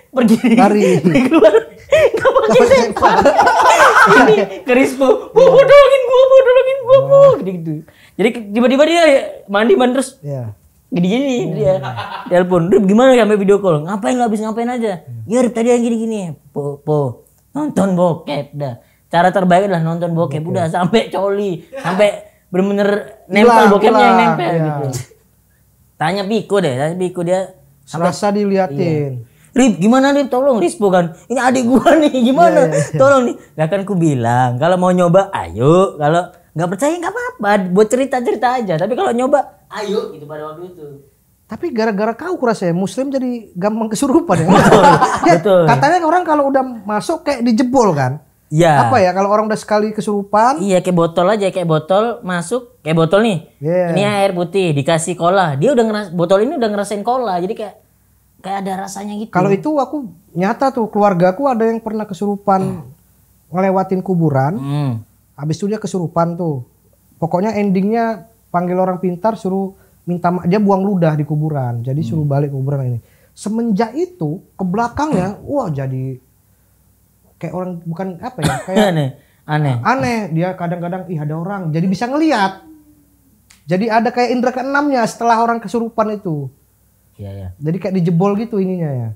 pergi Lari. keluar. Gak pakai sempak. Ini ke Rispo. Bu, tolongin gua, Bu. Gitu. Jadi tiba-tiba dia mandi terus. Iya. Gini dia telepon, Rip gimana ya sampai video call? Ngapain lu habis ngapain aja? Ya Rip tadi yang gini. Po. Nonton bokep dah. Cara terbaik adalah nonton bokep. Udah sampai coli, sampai bener-bener nempel bokepnya yang nempel gitu. Tanya Viko dia Serasa diliatin. Rip gimana Rip tolong Rispo kan ini adik gua nih gimana tolong nih lah kan ku bilang kalau mau nyoba ayo kalau nggak percaya nggak apa-apa buat cerita aja tapi kalau nyoba ayo gitu pada waktu itu. Tapi gara-gara kau kurasa ya Muslim jadi gampang kesurupan ya. Betul. Katanya orang kalau udah masuk kayak dijebol kan. Iya. Apa ya kalau orang udah sekali kesurupan? Iya kayak botol aja kayak botol masuk kayak botol nih. Yeah. Ini air putih dikasih cola dia udah botol ini udah ngerasain cola jadi kayak ada rasanya gitu. Kalau itu aku nyata tuh keluargaku ada yang pernah kesurupan ngelewatin kuburan. Habis itu dia kesurupan tuh. Pokoknya endingnya panggil orang pintar suruh minta dia buang ludah di kuburan. Jadi suruh balik kuburan ini. Semenjak itu ke belakangnya wah jadi kayak orang bukan apa ya kayak aneh dia kadang-kadang ih ada orang jadi bisa ngelihat jadi ada kayak indera keenamnya setelah orang kesurupan itu iya jadi kayak dijebol gitu ininya ya.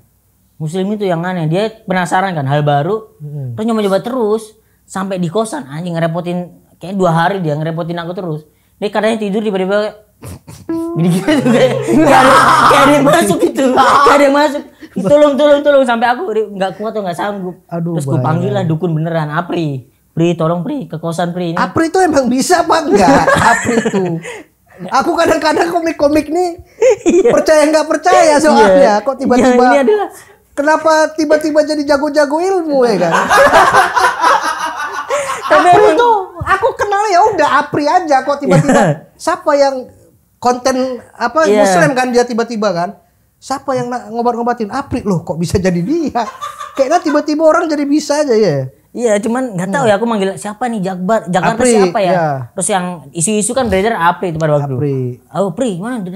Muslim itu yang aneh dia penasaran kan hal baru terus nyoba terus sampai di kosan anjing ngerepotin kayak 2 hari dia ngerepotin aku terus dia katanya tidur tiba-tiba gini-gini kayak ada yang masuk gitu kayak ada yang masuk tolong sampai aku nggak kuat atau nggak sanggup. Aduh, terus gue panggil lah dukun beneran Pri tolong Pri ke kosan Pri ini. Apri itu emang bisa apa enggak? Apri itu aku kadang-kadang komik-komik nih percaya nggak percaya soalnya kok tiba-tiba ini adalah kenapa tiba-tiba jadi jago-jago ilmu ya kan? tapi Apri itu aku kenal ya udah Apri aja kok tiba-tiba siapa yang konten apa Muslim kan dia tiba-tiba kan? Siapa yang ngobat-ngobatin Apri loh kok bisa jadi dia? Kayaknya tiba-tiba orang jadi bisa aja ya. Iya cuman nggak tahu ya aku manggil siapa nih Jakarta Apri, siapa ya? iya. Terus yang isu-isu kan beredar Apri itu pada waktu. Apri. Oh Pri mana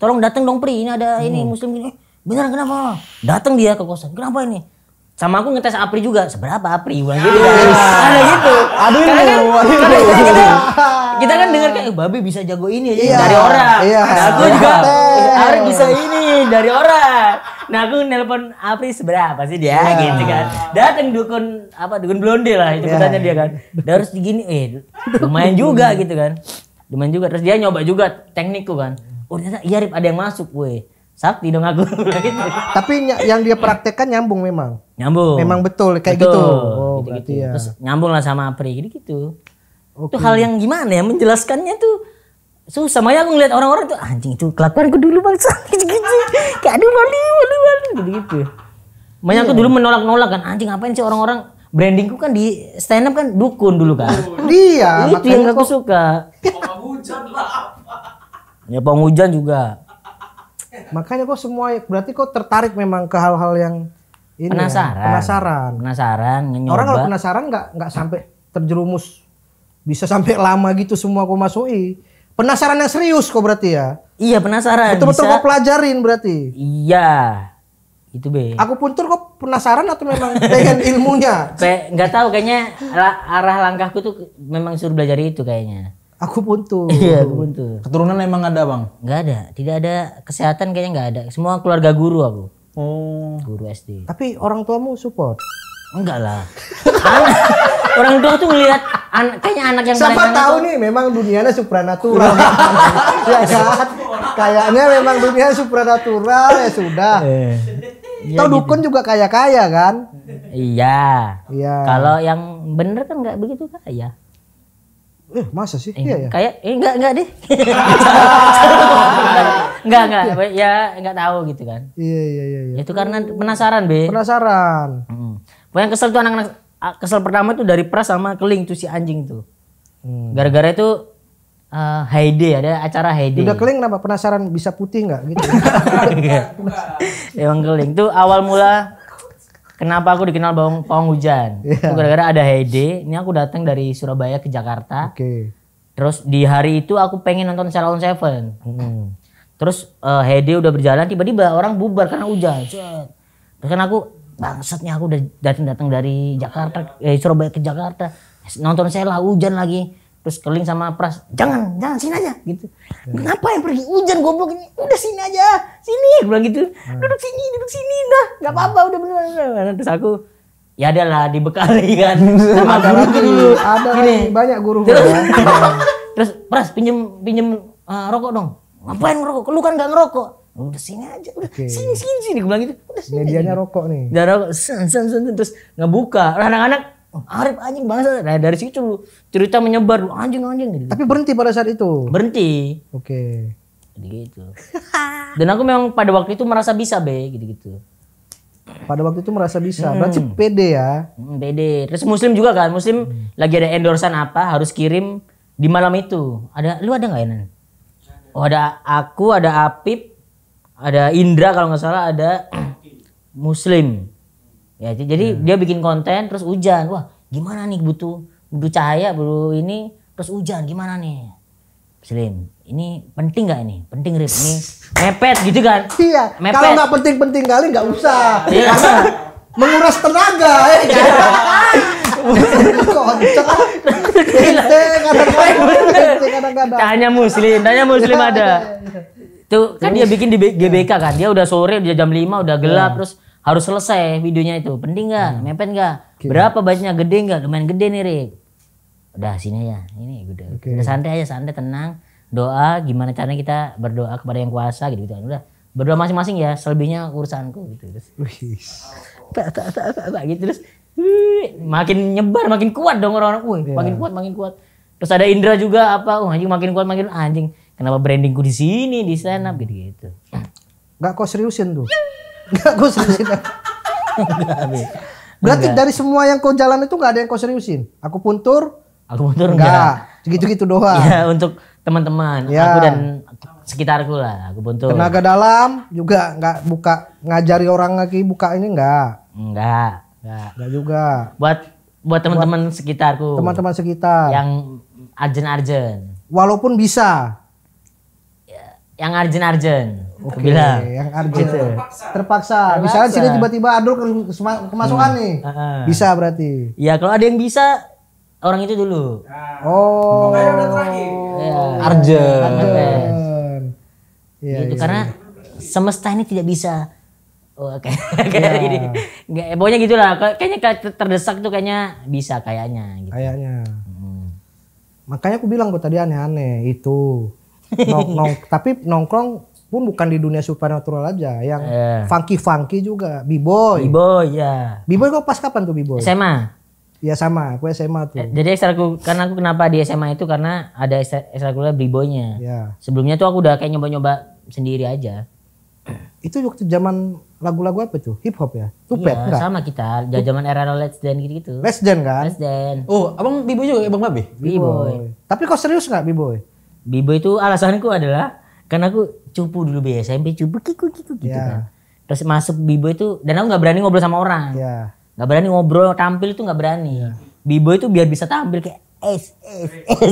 tolong datang dong Pri ini ada ini Muslim gini. Beneran kenapa? Datang dia ke kosan. Kenapa ini? Sama aku ngetes Apri juga. Seberapa Apri? Bukan gitu kan. Ada gitu. Karena kita kan dengar kayak babi bisa jago ini aja dari orang. Iya. Nah, aku juga Apri bisa ini dari orang. Nah aku nelpon Apri seberapa sih dia gitu kan. Datang dukun blonde lah itu katanya dia kan. Dan harus digini lumayan juga gitu kan. Lumayan juga terus dia nyoba juga teknikku kan. Oh ternyata iya Rip ada yang masuk gue. Sakti dong aku gitu. Tapi yang dia praktekkan nyambung memang. Nyambung. Memang betul kayak Betul. gitu. Oh, gitu. berarti ya. Terus nyambung lah sama Apri gitu. Itu hal yang gimana ya menjelaskannya tuh susah. Makanya aku ngeliat orang-orang tuh anjing itu kelakuanku dulu bangsa gitu. Kayak aduh malu gitu. Makanya aku dulu menolak kan anjing ngapain sih orang-orang brandingku kan di stand up kan dukun dulu kan. Dia itu yang aku suka. Hujan lah. Ya penghujan juga. Makanya kok semua berarti kok tertarik memang ke hal-hal yang ini Penasaran. Nyoba. Orang kalau penasaran nggak sampai terjerumus bisa sampai lama gitu semua kok masui. Penasaran yang serius kok berarti ya. Iya penasaran. Betul-betul kok pelajarin berarti. Iya. Itu be. Aku pun tuh kok penasaran atau memang pengen ilmunya? Nggak tahu kayaknya arah langkahku tuh memang suruh belajar itu kayaknya. Aku pun tuh. Iya, aku pun tuh. Keturunan emang ada bang? Nggak ada, tidak ada kesehatan kayaknya nggak ada. Semua keluarga guru aku. Oh. Guru SD. Tapi orang tuamu support. Enggak lah. Orang tua tuh ngelihat kayaknya anak yang Siapa paling tahu nih memang dunianya supranatural. Ya kan? Kayaknya memang dunia supranatural ya sudah. Tahu dukun juga kaya-kaya kan? Iya. Iya. Kalau yang bener kan nggak begitu kaya. Masa sih? Iya ya. Kayak enggak deh. enggak. Ya enggak tahu gitu kan. Iya. Itu karena penasaran, Be. Penasaran. Pokoknya kesel tuh anak-anak kesel pertama tuh dari Pras sama Keling tuh si anjing tuh. Gara-gara itu Heidi, ada acara Heidi. Udah keling kenapa? Penasaran bisa putih nggak gitu? Emang keling. Itu awal mula kenapa aku dikenal pawang hujan. Itu gara-gara ada Heidi. Ini aku datang dari Surabaya ke Jakarta. Oke. Terus di hari itu aku pengen nonton Sheila on Seven. Terus Heidi udah berjalan, tiba-tiba orang bubar karena hujan. Set. Terus kan aku bangsatnya, aku udah datang dari Jakarta, Surabaya ke Jakarta. Nonton Sheila hujan lagi. Terus keling sama Pras, jangan sini aja gitu. Kenapa yang pergi hujan goblok ini? Udah sini aja, sini. Gue bilang gitu. Duduk sini dah. Gak apa-apa, udah bener. Terus aku, ya adalah dibekali kan. Sama guru dulu. Ada Gini. banyak guru. Terus Pras pinjem rokok dong. Ngapain ngerokok? Lu kan gak ngerokok. Udah sini aja, udah sini. Gue bilang gitu. Udah sini. Medianya rokok nih. Dan rokok, terus ngebuka. Anak-anak, Arif anjing bangsa. Nah dari situ cerita menyebar, anjing gitu. Tapi berhenti pada saat itu. Berhenti. Oke. Jadi gitu. Dan aku memang pada waktu itu merasa bisa gitu. Pada waktu itu merasa bisa. Berarti pede ya. Pede. Terus Muslim juga kan. Muslim lagi ada endorsean apa harus kirim di malam itu. Lu ada nggak ya Nan? Oh ada aku, ada Apip, ada Indra kalau nggak salah, ada Muslim. Ya, jadi dia bikin konten terus hujan. Wah, gimana nih butuh cahaya, butuh ini terus hujan gimana nih? Muslim, ini penting nggak ini? Penting Rip, ini mepet gitu kan? Iya. Mepet. Kalau nggak penting-penting kali nggak usah. Iya. Karena menguras tenaga. Kocak. Kadang-kadang. Tanya Muslim ada. Tuh kan dia bikin di GBK kan. Dia udah sore, udah jam 5 udah gelap terus harus selesai videonya itu. Penting nggak? Mepet nggak? Berapa budgetnya? Gede nggak? Lumayan gede nih Rip. Udah sini aja. Ini udah. Udah santai aja, santai, tenang. Doa gimana caranya kita berdoa kepada yang kuasa gitu kan. Udah berdoa masing-masing ya. Selebihnya urusanku gitu. Terus tak gitu terus makin nyebar, makin kuat dong orang-orang. Makin kuat. Terus ada Indra juga apa? Anjing makin kuat anjing. Kenapa brandingku di sini di stand up gitu. Nggak kau seriusin tuh. Berarti dari semua yang kau jalan itu nggak ada yang kau seriusin. Aku puntur enggak. Gitu-gitu doang. Ya untuk teman-teman, aku dan sekitarku lah, aku puntur. Tenaga dalam juga nggak buka ngajari orang lagi buka ini enggak. Enggak juga. Buat teman-teman sekitarku. Teman-teman sekitar. Yang arjen-arjen. Walaupun bisa. Yang arjen-arjen. Oke, bilang. yang arjen gitu. Terpaksa. Misalnya sini tiba-tiba adul kemasukan nih. Bisa berarti. Ya kalau ada yang bisa orang itu dulu. Oh. Pokoknya udah terakhir. Arjen. Iya, gitu, karena semesta ini tidak bisa. Kayak gini. Nggak, pokoknya gitulah. Kayaknya terdesak tuh kayaknya bisa kayaknya. Gitu. Kayaknya. Makanya aku bilang tuh tadi aneh-aneh itu. Tapi nongkrong pun bukan di dunia supernatural aja, yang funky juga, B-boy ya. B-boy kok pas kapan tuh B-boy? SMA. Ya sama, aku SMA tuh. Jadi karena aku kenapa di SMA itu karena ada ekstrakurikuler B-boynya. Ya. Sebelumnya tuh aku udah kayak nyoba-nyoba sendiri aja. Itu waktu zaman lagu-lagu apa tuh? Hip hop ya? Tupet iya, enggak? sama kita, zaman era Let's Dance gitu-gitu. Let's Dance kan? Let's Dance. Oh, abang B-boy juga, abang Babe? B-boy. Tapi kok serius nggak B-boy? B-boy itu alasanku adalah karena aku cupu dulu SMP cupu kiku gitu kan. Terus masuk B-boy itu dan aku nggak berani ngobrol sama orang. Nggak berani ngobrol, tampil itu nggak berani. B-boy itu biar bisa tampil kayak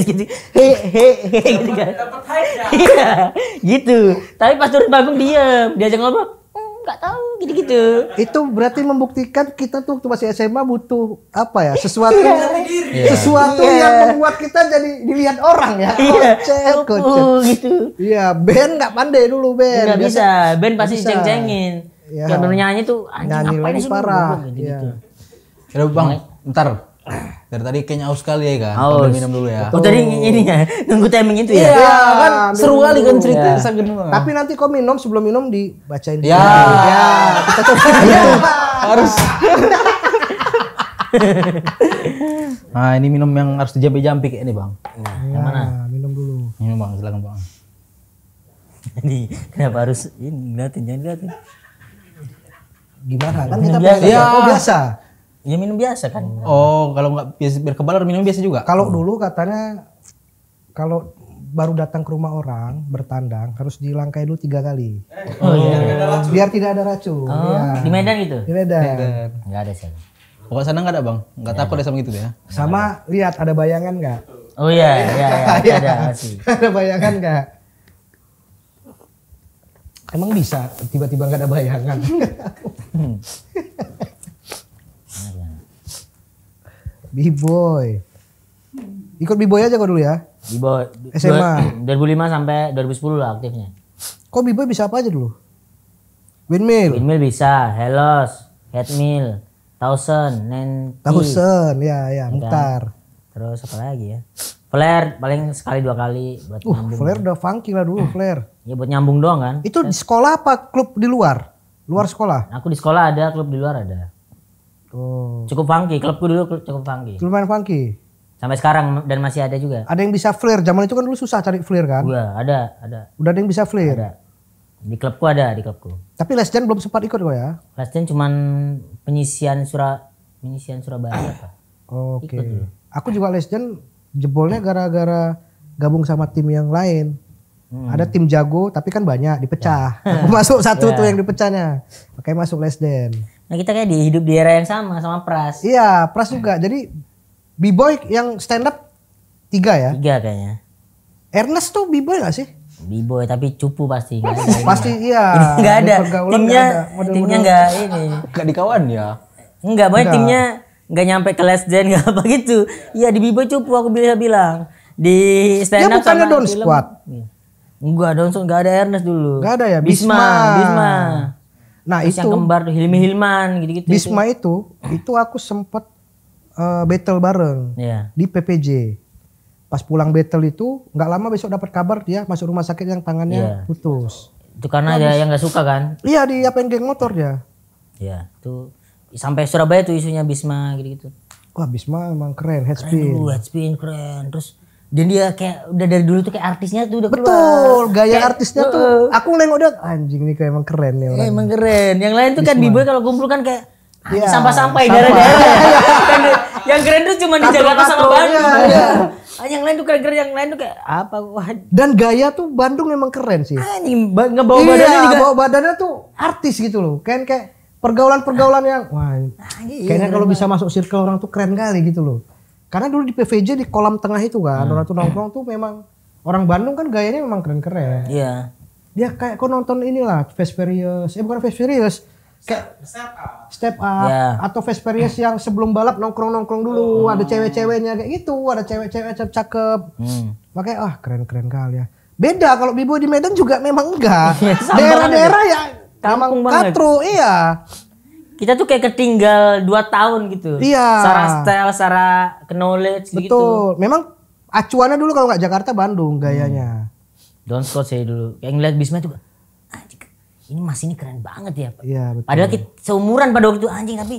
gitu. Gitu kan. Dapat hype ya. Iya, gitu. Tapi pas turun panggung diem, diajak ngobrol, nggak tahu gitu-gitu. Itu berarti membuktikan kita tuh waktu masih SMA butuh apa ya? Sesuatu yang membuat kita jadi dilihat orang ya. Kocek. Gitu. Iya, band nggak pandai dulu band. Nggak bisa, band pasti ceng-cengin. Ya. Kalau nyanyi tuh anjing Nyanyi ngapain lagi sih parah. gitu. Udah bang, bentar. Dari tadi kayaknya aus sekali ya kan. Aus. Ambil minum dulu ya. Oh tadi ini ya, nunggu timing itu ya. Iya kan seru minum kali kan dulu. cerita Ya. Sagen. Tapi nanti kau minum sebelum minum dibacain. Ya. Kita coba. Harus. Nah ini minum yang harus dijampi-jampi kayak ini bang. Yang mana? Minum dulu. Minum bang, silakan bang. Ini kenapa harus ini ngeliatin jangan ngeliatin. Gimana? Kan kita Biasa. biasa. Oh, biasa. Ya minum biasa kan. Oh, kalau nggak biasa biar kebal minum biasa juga. Kalau dulu katanya kalau baru datang ke rumah orang bertandang harus dilangkai dulu 3 kali. Oh iya. Biar tidak ada racun. Oh, Iya. di Medan gitu? Di Medan. Enggak ada sih. Pokoknya sana nggak ada bang, nggak takut ya sama gitu ya. Sama lihat ada bayangan nggak? Oh iya, ada sih. Ada bayangan nggak? Emang bisa tiba-tiba nggak ada bayangan? B-boy. Ikut B-boy aja kok dulu ya? Di bawah SMA. 2005 sampai 2010 lah aktifnya. Kok B-boy bisa apa aja dulu? Windmill. Windmill bisa, Hellos, Headmill, Thousand, Nanti. Thousand, ya, mutar. Terus apa lagi ya? Flare paling sekali 2 kali buat nyambung. Flare udah funky lah dulu, Flare. Ya buat nyambung doang kan. Itu di sekolah apa klub di luar? Luar sekolah? Aku di sekolah ada, klub di luar ada. Oh. Cukup funky, klubku dulu cukup funky. Lumayan funky. Sampai sekarang dan masih ada juga. Ada yang bisa flare, zaman itu kan dulu susah cari flare kan? Gua ada. Udah ada yang bisa flare. Ada. Di klubku ada, di klubku. Tapi Les Jan belum sempat ikut kok ya? Last cuman penyisian Surabaya apa? Oke. Ikut dulu. Aku juga Les Jan jebolnya gara-gara gabung sama tim yang lain. Ada tim jago tapi kan banyak dipecah. Aku masuk satu tuh yang dipecahnya. Makanya masuk Les Jan. Nah kita kayak hidup di era yang sama Pras. Iya, Pras juga. Jadi B-boy yang stand up 3 ya? 3 kayaknya. Ernest tuh B-boy gak sih? B-boy tapi cupu pasti nggak ada. Pasti iya. Nggak ada. Di pergaulan Timnya nggak ada. Model-model. timnya nggak ini. Nggak dikawan ya. Enggak, banyak timnya nggak nyampe ke Les Jen nggak apa gitu. Iya di B-boy cupu aku bilang. Di stand Dia up bukannya sama Don film. Squad? Enggak, Don Squad nggak ada Ernest dulu. Nggak ada ya? Bisma. Nah Terus itu yang kembar tuh Hilmi Hilman gitu-gitu. Bisma itu aku sempet battle bareng Iya. di PPJ. Pas pulang battle itu nggak lama besok dapat kabar dia masuk rumah sakit yang tangannya putus. Itu karena ada yang nggak suka kan? Iya di apain geng motor dia. Iya, tuh sampai Surabaya tuh isunya Bisma gitu-gitu. Wah Bisma emang keren, Keren headspin. dulu, headspin keren. Terus dan dia kayak udah dari dulu tuh kayak artisnya tuh udah keluar. Betul, gaya artisnya tuh. Aku nengok dia anjing nih kayak emang keren nih orang. Emang keren. Yang lain tuh kan B-boy kalau kumpul kan kayak Iya, sampah-sampah di sampah. daerah-daerah. Kan yang keren tuh cuma di Jakarta sama Katro, Bandung. iya. Yang lain tuh keren-keren, yang lain tuh kayak apa? Wah, Dan gaya tuh Bandung emang keren sih. anjing ngebawa badannya juga. bawa badannya tuh artis gitu loh. Kayak pergaulan-pergaulan yang wah. Kayaknya kalau bisa masuk circle orang tuh keren kali gitu loh. Karena dulu di PVJ di kolam tengah itu kan, orang tuh nongkrong tuh memang orang Bandung kan gayanya memang keren-keren. Iya. Dia kayak kau nonton inilah Fast Furious, bukan Fast Furious, kayak Step Up Ya. atau Fast Furious yang sebelum balap nongkrong-nongkrong dulu, ada cewek-ceweknya kayak gitu, ada cewek-cewek cakep. Makanya keren-keren kali ya. Beda kalau B-boy di Medan juga memang enggak. Iya, sama Daerah-daerah ya Kampung memang banget. katro, iya. Kita tuh kayak ketinggal 2 tahun gitu. Iya. Secara style, secara knowledge gitu. Betul. Memang acuannya dulu kalau nggak Jakarta Bandung gayanya. Don Scott saya dulu. Kayak ngeliat Bisma tuh. Anjing, ini Mas ini keren banget ya. Iya betul. Padahal kita seumuran pada waktu itu anjing tapi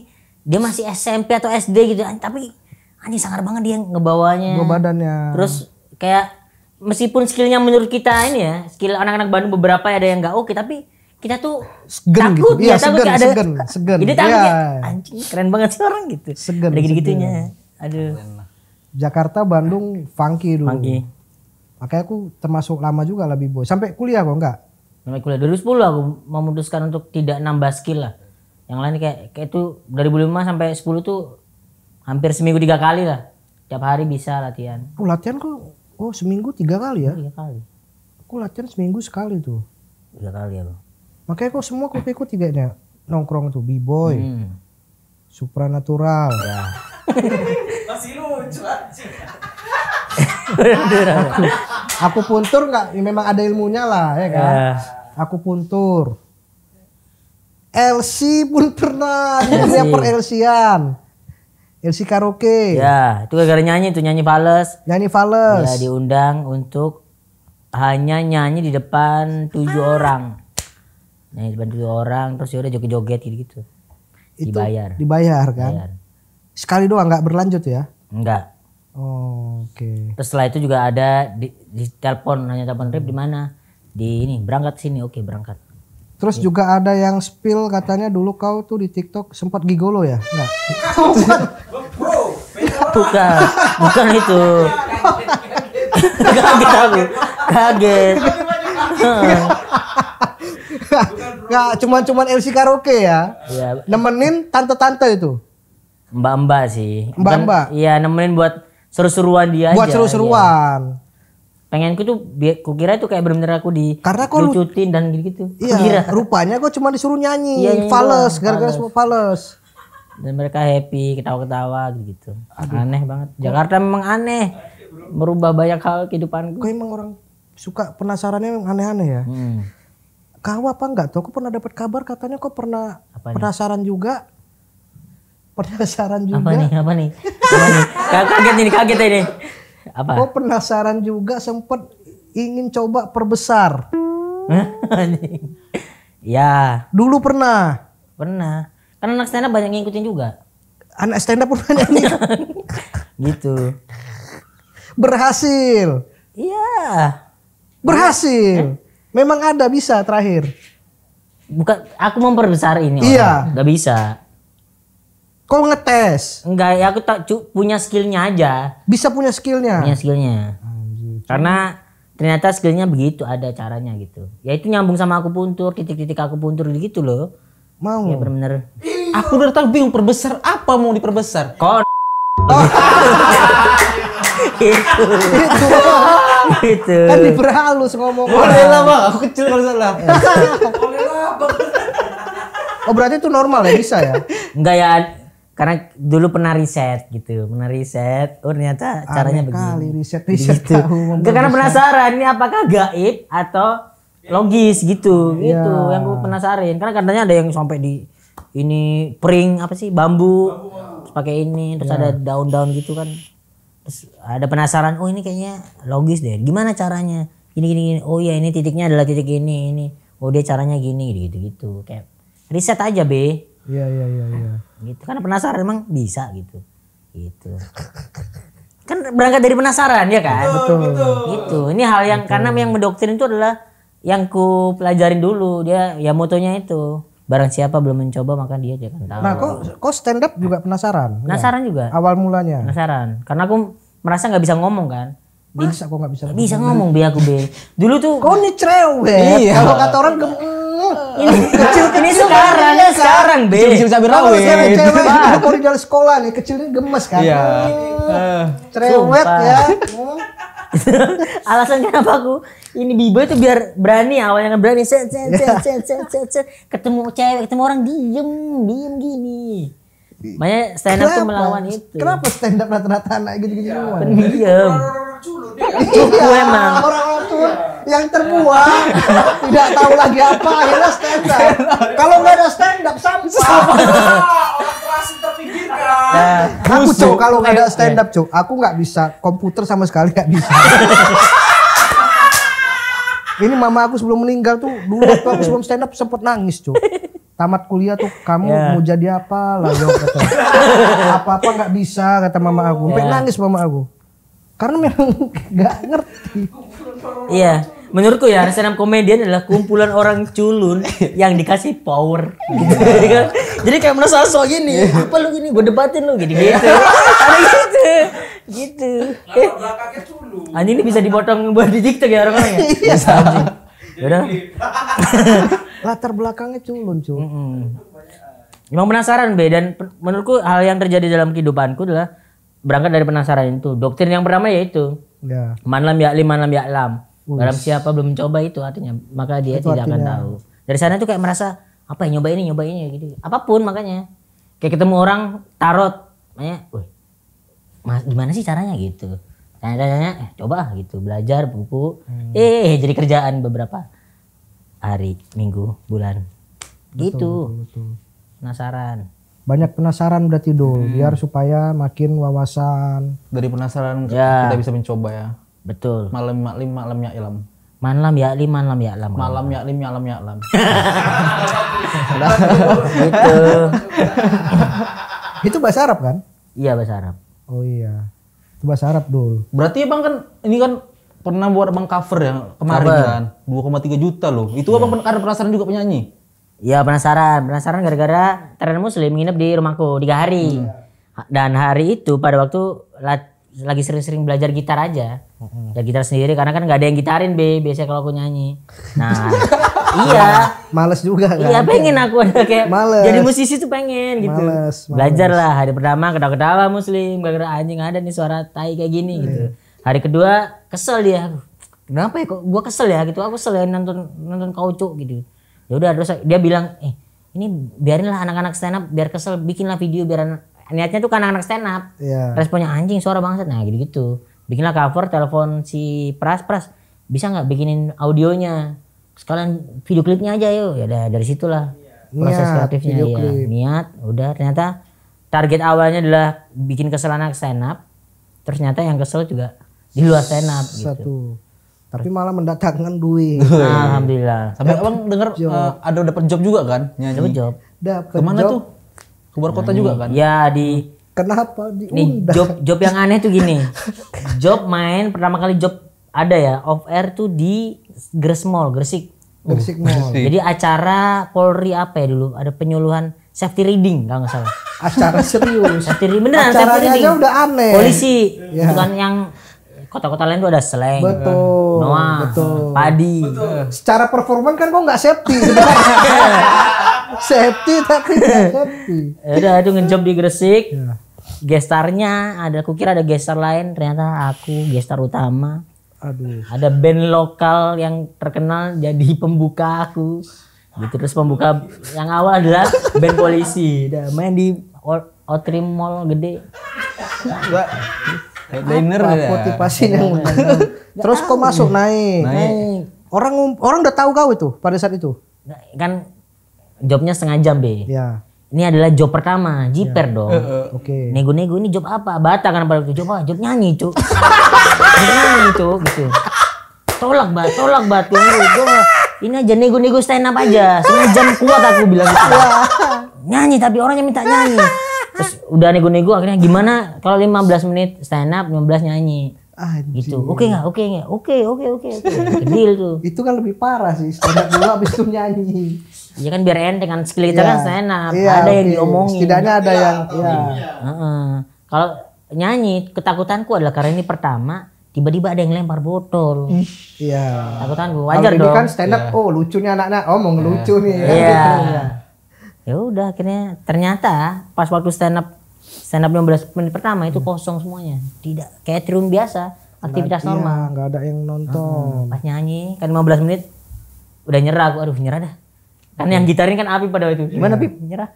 dia masih SMP atau SD gitu tapi anjing sangar banget dia ngebawanya. Bawa badannya. Terus kayak meskipun skillnya menurut kita ini ya skill anak-anak Bandung beberapa ada yang nggak oke tapi kita tuh Segen takut gitu. Iya, ya takut segen, kayak ada segen. jadi takut Iya. kayak anjing keren banget sih orang gitu. Segen, Ada gitu-gitunya. Aduh. Jakarta Bandung funky dulu. Funky. Makanya aku termasuk lama juga lah B-boy. Sampai kuliah kok enggak? Mulai kuliah 2010 aku memutuskan untuk tidak nambah skill lah. Yang lain kayak itu 2005 sampai 10 tuh hampir seminggu 3 kali lah. Tiap hari bisa latihan. Latihan kok seminggu 3 kali ya? 3 kali. Aku latihan seminggu sekali tuh. 3 kali aku. Makanya kok semua aku ikut tiganya nongkrong tuh B-boy, supranatural. Ya. Masih lucu aja. Aku puntur nggak? Ya memang ada ilmunya lah ya kan. Ya. Aku puntur. LC pun pernah dia per LC-an. LC karaoke. Ya, itu gara-gara nyanyi tuh nyanyi Fales. Nyanyi Fales. Ya diundang untuk hanya nyanyi di depan 7 orang. Nyanyi di depan 7 orang terus ya udah joget-joget gitu-gitu. Itu Dibayar. kan. Bayar. Sekali doang nggak berlanjut ya? Enggak. Oh, oke. Terus setelah itu juga ada di telepon hanya telepon Rip di mana? Di ini berangkat sini. Oke, berangkat. Terus juga ada yang spill katanya dulu kau tuh di TikTok sempat gigolo ya? Enggak. Bukan itu. Kaget aku. Kaget. Enggak, cuman MC karaoke ya. Iya. Nemenin tante-tante itu. Mbak-mbak sih. Mbak-mbak. Iya, nemenin buat seru-seruan dia Buat aja. seru-seruan. Iya. Pengenku tuh kukira itu kayak bener-bener aku Karena kok lucutin dan gitu. Iya, rupanya kok cuma disuruh nyanyi, Iya, nyanyi fales, doang, gara-gara fales. semua fales. Dan mereka happy, ketawa-ketawa gitu. Aneh banget. Jakarta memang aneh. Merubah banyak hal kehidupanku. Kok emang orang suka penasarannya yang aneh-aneh ya? Kau apa enggak tuh? Aku pernah dapat kabar katanya kok pernah Apa nih? penasaran juga. Penasaran juga. Apa nih? Apa nih? Kaget ini. Apa? Kok penasaran juga sempet ingin coba perbesar. Ya, Dulu pernah. pernah. Kan anak stand up banyak ngikutin juga. Anak stand up pernah nyanyi. Gitu. Berhasil. Iya. Berhasil. Memang ada bisa terakhir. Bukan aku memperbesar ini. Iya. Gak bisa. Kau ngetes. Enggak, ya aku tak punya skillnya aja. Bisa punya skillnya. Punya skillnya. Karena ternyata skillnya begitu, ada caranya gitu. Ya itu nyambung sama akupuntur, titik-titik akupuntur gitu loh. Mau. Ya bener-bener. Aku udah tahu bingung perbesar apa mau diperbesar. Itu. Gitu. Kan diperhalus ngomong. Boleh lah bang, aku kecil kalau salah. Oh berarti itu normal ya, bisa ya? Enggak ya, karena dulu pernah riset gitu. Pernah riset, oh ternyata caranya Aneh begini. kali riset Gitu. tahu. Enggak, karena penasaran ini apakah gaib atau logis gitu. Iya. Gitu yang gue penasarin. Karena katanya ada yang sampai di ini pring apa sih bambu. Terus pakai ini, terus ada daun-daun gitu kan. Terus ada penasaran, oh ini kayaknya logis deh. Gimana caranya? Gini. Oh iya ini titiknya adalah titik ini. Oh dia caranya gini gitu. Kayak riset aja, Be. Iya. Gitu. Karena penasaran emang bisa gitu. Gitu. Kan berangkat dari penasaran ya kan? Betul. Gitu. Ini hal yang karena yang mendoktrin itu adalah yang ku pelajarin dulu. Dia ya motonya itu. Barang siapa belum mencoba maka dia akan tahu. Nah kok stand up juga penasaran? Penasaran juga. Awal mulanya. Penasaran. Karena aku merasa nggak bisa ngomong kan. Masa kok nggak bisa? Bisa ngomong Be aku Be. Dulu tuh Kau nih cerewet. Iya. Kalau kata orang ini sekarang Be. Bisa kalau berawet. cewek kalau di dalam sekolah nih kecilnya gemes kan. Iya. Cerewet Sumpah. ya. Alasan kenapa aku ini Bibo itu biar berani, awalnya kan berani set. Ketemu cewek, ketemu orang diem gini. Makanya stand up tuh melawan itu. Kenapa stand up rata-rata anak gitu-gitu semua? Kan diem. Cukup emang. Orang-orang tuh yang terbuang tidak tahu lagi apa akhirnya stand up. Kalau nggak ada stand up sampah. Orang keras terpinggirkan. Aku cuk kalau nggak ada stand up cuk, aku nggak bisa komputer sama sekali nggak bisa. Ini mama aku sebelum meninggal tuh dulu waktu aku sebelum stand up sempet nangis cuk. Tamat kuliah tuh kamu mau jadi apa lah yo kata. Apa-apa nggak bisa kata mama aku. Sampai nangis mama aku. Karena memang nggak ngerti. Iya, menurutku ya stand up comedian adalah kumpulan orang culun yang dikasih power. Gitu. Jadi kayak merasa sok gini, apa lu gini, gue debatin lu gitu. Ada gitu. Belakangnya dulu. Anjing ini bisa dipotong buat di TikTok ya orang-orang ya? Bisa anjing. Yaudah. Latar belakangnya culun cuy. Emang penasaran Be, dan menurutku hal yang terjadi dalam kehidupanku adalah berangkat dari penasaran itu. Doktrin yang pertama yaitu Ya. man lam ya'lam. Barang siapa belum mencoba itu artinya, maka dia Itu tidak akan artinya. tahu. Dari sana tuh kayak merasa apa ya, nyoba ini gitu. Apapun makanya. Kayak ketemu orang tarot, makanya, wih, gimana sih caranya gitu. Tanya-tanya, coba gitu, belajar buku. Jadi kerjaan beberapa hari, minggu, bulan. Gitu. Betul. Penasaran. Banyak penasaran berarti Dul, biar supaya makin wawasan. Dari penasaran Ya. kita bisa mencoba ya. Betul. Malam ya ilam. Man lam ya'lam. Malam ya ilam. Gitu. Itu bahasa Arab kan? Iya bahasa Arab. Oh iya. Itu bahasa Arab Dul. Berarti bang kan ini kan pernah buat abang cover ya kemarin Cover. kan 2,3 juta loh. Itu abang karena penasaran juga penyanyi. Ya penasaran gara-gara Tren Muslim nginep di rumahku 3 hari. Dan hari itu pada waktu lagi sering-sering belajar gitar aja. Ya gitar sendiri karena kan nggak ada yang gitarin biasanya kalau aku nyanyi. Nah, iya. Males juga kan. Iya pengen aku ada kayak Males. jadi musisi tuh pengen gitu. Males. Belajar lah hari pertama ketawa-ketawa Muslim gara-gara anjing ada nih suara tai kayak gini gitu. Hari kedua kesel dia. Kenapa ya kok gua kesel ya gitu. Aku kesel ya nonton kaucuk gitu. Ya udah terus dia bilang, ini biarinlah anak-anak stand up biar kesel bikinlah video biar niatnya tuh kan anak-anak stand up. Iya. Responnya anjing suara bangsat nah gitu-gitu. Bikinlah cover telepon si Pras bisa nggak bikinin audionya sekalian video klipnya aja yuk ya dari situlah proses Niat, kreatifnya video ya klip. niat udah ternyata target awalnya adalah bikin kesel anak stand up terus ternyata yang kesel juga di luar stand up gitu. Satu. Tapi malah mendatangkan duit. Alhamdulillah Sampai abang denger ada dapat job juga kan nyanyi. dapat job Dapat Kemana job. tuh? Keluar kota juga kan? ya di Kenapa nih diundang? job yang aneh tuh gini job main pertama kali job ada ya off air tuh di Gres Mall Gresik. Gresik Mall. Jadi acara Polri apa ya dulu ada penyuluhan safety reading kalau nggak salah. Acara serius. Safety reading beneran safety Acaranya reading. aja udah aneh. Polisi Ya. bukan yang kota-kota lain tuh ada Slang, Betul. Noah, Betul. Padi. Secara performan kan kok nggak safety sebenarnya. Safety tapi nggak safety. Ya udah itu ngejob di Gresik. Ya. Gestarnya ada kukira ada gestar lain ternyata aku gestar utama. Aduh. Ada band lokal yang terkenal jadi pembuka aku. Gitu terus pembuka yang awal adalah band Polisi. Udah main di Outrim Mall gede. Enggak. Headliner Apa ya. motivasi yang menang? Terus kok masuk naik? Naik. Orang udah tahu kau itu pada saat itu. Nah, kan jobnya setengah jam be. Ya. Ini adalah job pertama, jiper dong. Oke. Nego-nego ini job apa? Bata kan pada waktu job nyanyi cuk. Job nyanyi cuk gitu. Tolak bat. Gua ini aja nego-nego stand up aja. Setengah jam kuat aku bilang gitu. Nyanyi tapi orangnya minta nyanyi. Terus udah nego-nego akhirnya gimana kalau 15 menit stand up 15 nyanyi. Anjir. Gitu. Oke nggak? Oke. Deal tuh. Itu kan lebih parah sih. Stand up dulu habis itu nyanyi. Ya kan biar enteng kan skill kita Iya. kan stand up. Iya, Ada yang oke. diomongin. Setidaknya ada yang ya. Heeh. Kalau nyanyi ketakutanku adalah karena ini pertama tiba-tiba ada yang lempar botol. Iya. Takutanku Kalau wajar ini dong. kan stand up, oh lucunya anak-anak, oh mau ngelucu nih. Iya. Ya udah akhirnya ternyata pas waktu stand up 15 menit pertama itu kosong semuanya. Tidak kayak triun biasa, aktivitas Iya, normal. nggak ada yang nonton. Pas nyanyi kan 15 menit udah nyerah aku, aduh nyerah dah. Kan yang gitarin kan Apip pada waktu itu. Gimana Pip? Nyerah.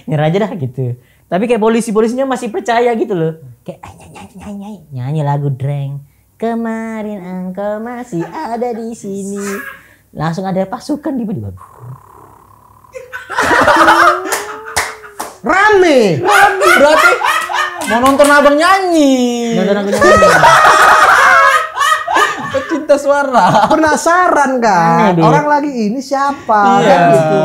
Nyerah aja dah gitu. Tapi kayak polisinya masih percaya gitu loh. Kayak nyanyi lagu Dreng. Kemarin engkau masih ada di sini. Langsung ada pasukan tiba-tiba. Rame. Berarti mau nonton abang nyanyi. Nonton aku nyanyi. Pecinta suara. Penasaran kan? Aneh, Bi. Orang lagi ini siapa? Iya. Kan gitu.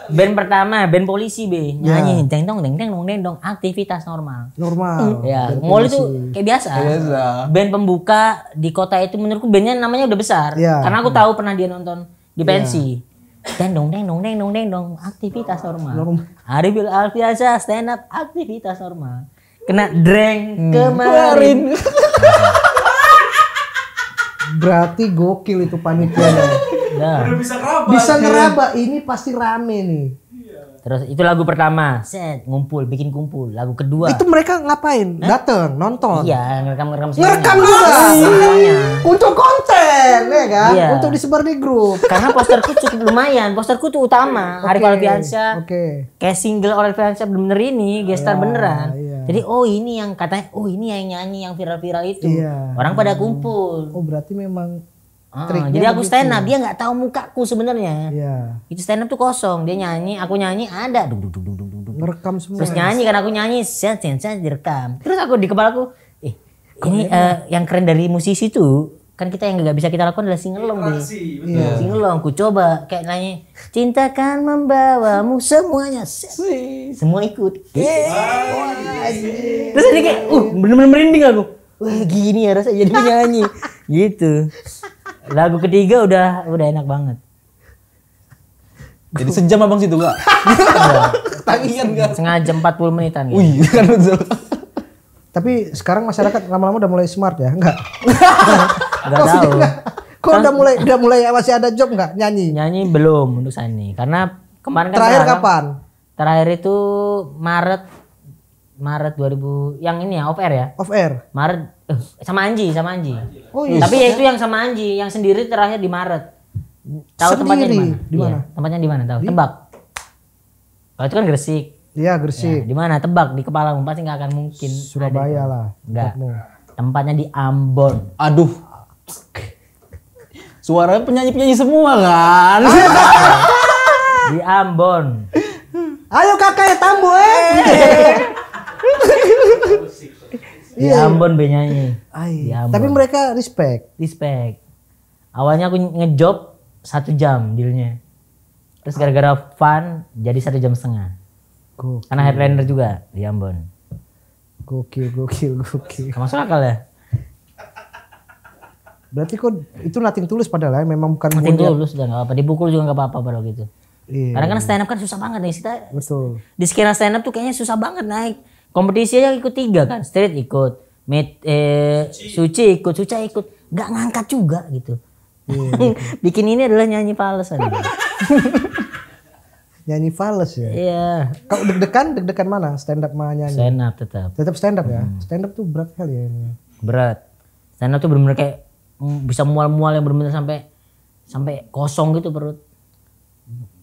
Band pertama, band polisi be. Nyanyi deng dong aktivitas normal. Normal. Ya, mall itu kayak biasa. Biasa. Band pembuka di kota itu menurutku bandnya namanya udah besar. Iya. Karena aku tahu pernah dia nonton di pensi. Deng dong aktivitas normal. Arifil Alfiansyah stand up aktivitas normal. Kena dreng kemarin. Berarti gokil itu panitianya. Nah, Bisa ngeraba ini pasti rame nih. terus itu lagu pertama, set bikin kumpul. Lagu kedua, Itu mereka ngapain? Dateng, nonton. iya ngerekam Ngerekam juga. semuanya. Untuk konten, ya kan? Iya. Untuk disebar di grup. Karena posterku cukup lumayan, posterku tuh utama. Arif Alfiansyah, Oke. kayak single Arif Alfiansyah bener-bener ini, gestar beneran. iya. Jadi ini yang katanya, ini yang nyanyi yang viral-viral itu. Iya. Orang pada kumpul. Oh berarti memang Jadi triknya aku begitu. stand up, dia nggak tahu mukaku sebenarnya. Iya. Itu stand up tuh kosong, dia nyanyi, aku nyanyi ada, duk. Ngerekam semua. Terus nyanyi kan aku nyanyi, set direkam. Terus aku di kepala aku, ini yang keren dari musisi tuh, kan kita yang nggak bisa kita lakukan adalah singelong deh. Iya. Singelong, ku coba kayak nyanyi, cinta kan membawamu semuanya, set. Semua ikut. Terus ini kayak, bener-bener merinding aku. Wah gini ya rasanya jadi penyanyi. Gitu. Lagu ketiga udah enak banget. Jadi sejam abang situ gak? Tagihan gak? Setengah jam 40 menitan gitu. Wih kan betul. Tapi sekarang masyarakat lama-lama udah mulai smart ya? Enggak. Enggak tahu. Kok udah mulai masih ada job enggak nyanyi? Nyanyi belum untuk Sani karena kemarin kan Terakhir kapan? Terakhir itu Maret 2000 yang ini ya off air ya. Off air. Maret sama Anji. Oh iya. Tapi ya itu yang sama Anji, yang sendiri terakhir di Maret. Tahu tempatnya di mana? Di mana? Iya, tempatnya di mana tahu? Tebak. Kalau itu kan Gresik. Iya Gresik. Di mana? Tebak di kepalamu pasti nggak akan mungkin. Surabaya lah. Enggak. Tempatmu. Tempatnya di Ambon. Aduh. Suaranya penyanyi-penyanyi semua kan. Di Ambon. Ayo kakak ya tambu Di Ambon benyanyi. Di Ambon. Tapi mereka respect. Awalnya aku ngejob 1 jam dealnya. Terus gara-gara fun jadi 1 jam setengah. Gokil. Karena headliner juga di Ambon. Gokil. Masuk akal ya? Berarti kok itu nothing tulus padahal ya, memang bukan Matiin mood ya. dulu sudah nggak apa-apa. Dipukul juga nggak apa-apa pada gitu. Iya. Karena kan stand up kan susah banget nih. Kita Betul. di skena stand up tuh kayaknya susah banget naik. Kompetisi aja ikut 3 kan. Street ikut. Suci ikut. Suca ikut. Nggak ngangkat juga gitu. Bikin ini adalah nyanyi fals aja. Nyanyi fals ya. Iya. Kau deg-degan mana? Stand up sama nyanyi? Stand up tetap. Tetap stand up ya. Stand up tuh berat kali ya ini. Berat. Stand up tuh bener-bener kayak bisa mual-mual yang bener-bener sampai kosong gitu perut.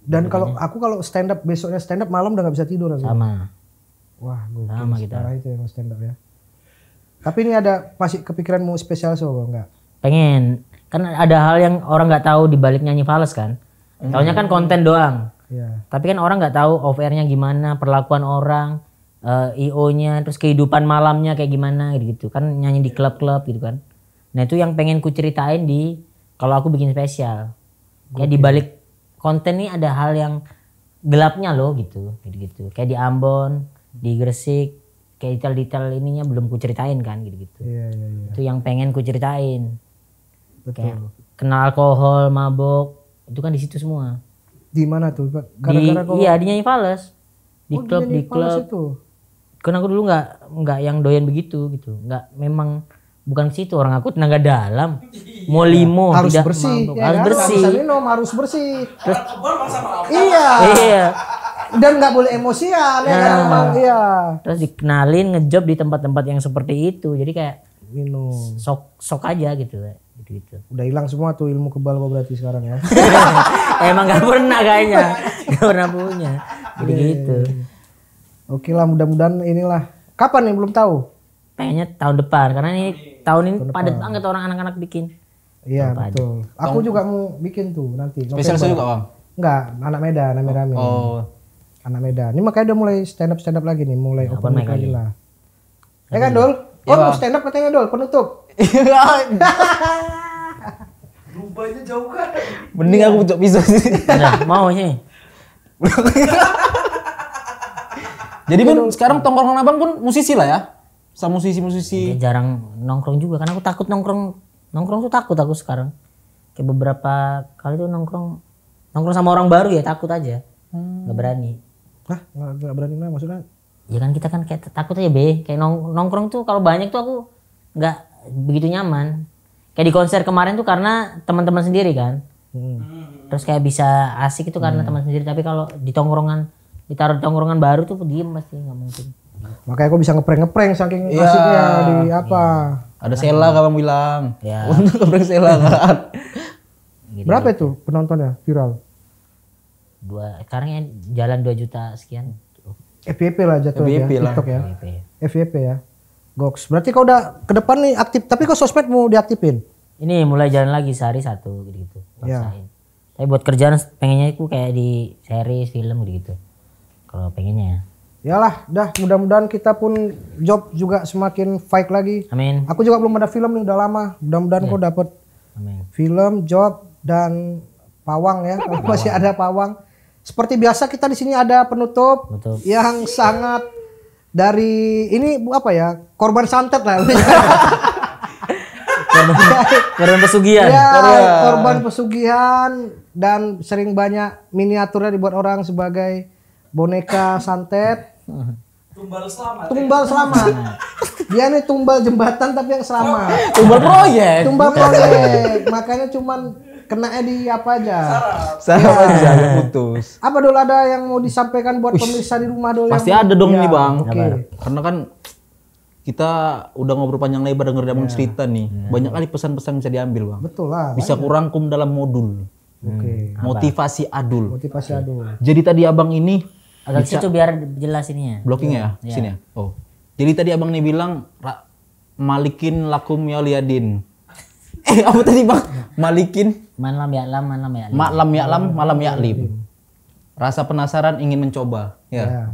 Dan kalau stand up besoknya stand up malam udah nggak bisa tidur aku. Sama. Wah, gokil. Sama kita. Parah itu yang stand up ya. Tapi ini ada masih kepikiran mau spesial show enggak? Pengen. Kan ada hal yang orang nggak tahu di balik nyanyi fals kan. Taunya kan konten doang. Iya. Tapi kan orang nggak tahu off airnya gimana, perlakuan orang, IO-nya, terus kehidupan malamnya kayak gimana gitu. Kan nyanyi di klub-klub gitu kan. Nah itu yang pengen ku ceritain kalau aku bikin spesial. Kayak di balik konten nih ada hal yang gelapnya loh gitu. Kayak di Ambon, di Gresik, kayak detail-detail ininya belum ku ceritain kan gitu. Iya. Itu yang pengen ku ceritain. Betul. Kayak kenal alkohol, mabok, itu kan di situ semua. Di mana tuh? Iya di nyanyi fals. Di klub, nyanyi fals itu. Kan aku dulu nggak yang doyan begitu gitu. Nggak, memang bukan situ, orang aku tenaga dalam. Mau limo Harus tidak bersih. mabok. Ya, Harus kan? bersih. Nggak bisa minum, harus bersih. Terus Iya. iya. Dan nggak boleh emosian ya kan? Memang, iya. Terus dikenalin ngejob di tempat-tempat yang seperti itu. Jadi kayak Minum. sok aja gitu. Gitu. Udah hilang semua tuh ilmu kebal kok berarti sekarang ya. Emang nggak pernah kayaknya. Nggak pernah punya. Jadi gitu. Oke lah, mudah-mudahan inilah. Kapan nih belum tahu? Pengennya tahun depan karena ini tahun ini padat banget orang anak-anak bikin. Iya betul. Aku juga mau bikin tuh nanti. Spesial show juga bang? Enggak, anak Medan, rame-rame. Oh. Anak Medan. Ini makanya udah mulai stand up lagi nih, mulai Ya, open open mic mic lagi lagi. lah. Ya kan Dol? Oh, mau stand up katanya Dol, penutup. Rubahnya jauh kan. Mending aku butuh pisau sih. Udah, mau sih. Jadi pun sekarang tongkrongan abang pun musisi lah ya? Sama musisi-musisi. Ya, jarang nongkrong juga karena aku takut nongkrong tuh takut aku sekarang. Kayak beberapa kali tuh nongkrong sama orang baru ya takut aja. Nggak berani. Hah, nggak berani lah maksudnya? Ya kan kita kan kayak takut aja be. Kayak nongkrong tuh kalau banyak tuh aku nggak begitu nyaman. Kayak di konser kemarin tuh karena teman-teman sendiri kan. Terus kayak bisa asik itu karena teman sendiri. Tapi kalau di tongkrongan ditaruh di tongkrongan baru tuh diem pasti nggak mungkin. Makanya aku bisa ngeprank saking asiknya di apa. Ada Sela kamu bilang. Ya. Untuk ngeprank Sela kan. Gitu. Berapa itu penontonnya viral? Sekarang ya jalan 2 juta sekian. FYP lah jatuhnya FYP ya, lah. TikTok ya. FYP. FYP ya. Goks. Berarti kau udah ke depan nih aktif, tapi kau sosmed mau diaktifin? Ini mulai jalan lagi sehari 1 gitu. Ya. Paksain. Tapi buat kerjaan pengennya aku kayak di series film gitu. Kalau pengennya ya. Yalah, dah mudah-mudahan kita pun job juga semakin fight lagi. Amin. Aku juga belum ada film nih udah lama. Mudah-mudahan kau dapet Amin. film, job dan pawang ya. Kalau masih ada pawang. Seperti biasa kita di sini ada penutup Betul. yang sangat dari ini apa ya? Korban santet lah. Korban pesugihan. Ya, korban pesugihan dan sering banyak miniaturnya dibuat orang sebagai boneka santet. Tumbal selamat. Tumbal selamat. Dia nih tumbal jembatan tapi yang selamat. Tumbal proyek. Tumbal proyek. Makanya cuman kenanya di apa aja. Sarap aja yang putus. Apa dulu ada yang mau disampaikan buat pemirsa di rumah dulu? Pasti ada dong nih Bang. Oke. Karena kan kita udah ngobrol panjang lebar denger Abang cerita nih. Banyak kali pesan-pesan bisa diambil Bang. Betul lah. Bisa kurangkum dalam modul. Oke. Motivasi adul. Motivasi adul. Jadi tadi Abang ini Agak situ biar jelas ininya. blocking ya? Sini ya? Oh. Jadi tadi Abang nih bilang malikin lakum yauliadin. Apa tadi Bang? Malikin Malam ya'lam, malam ya'lim. Rasa penasaran ingin mencoba. Ya. Ya.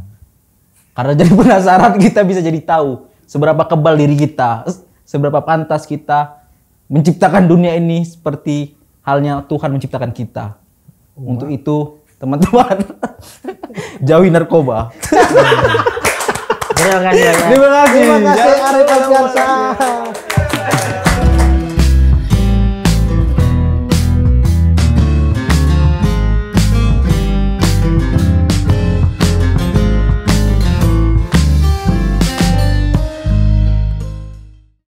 Karena jadi penasaran kita bisa jadi tahu seberapa kebal diri kita, seberapa pantas kita menciptakan dunia ini seperti halnya Tuhan menciptakan kita. Untuk itu teman-teman jauhi narkoba. Terima kasih. Terima kasih. Terima kasih Arif Alfiansyah.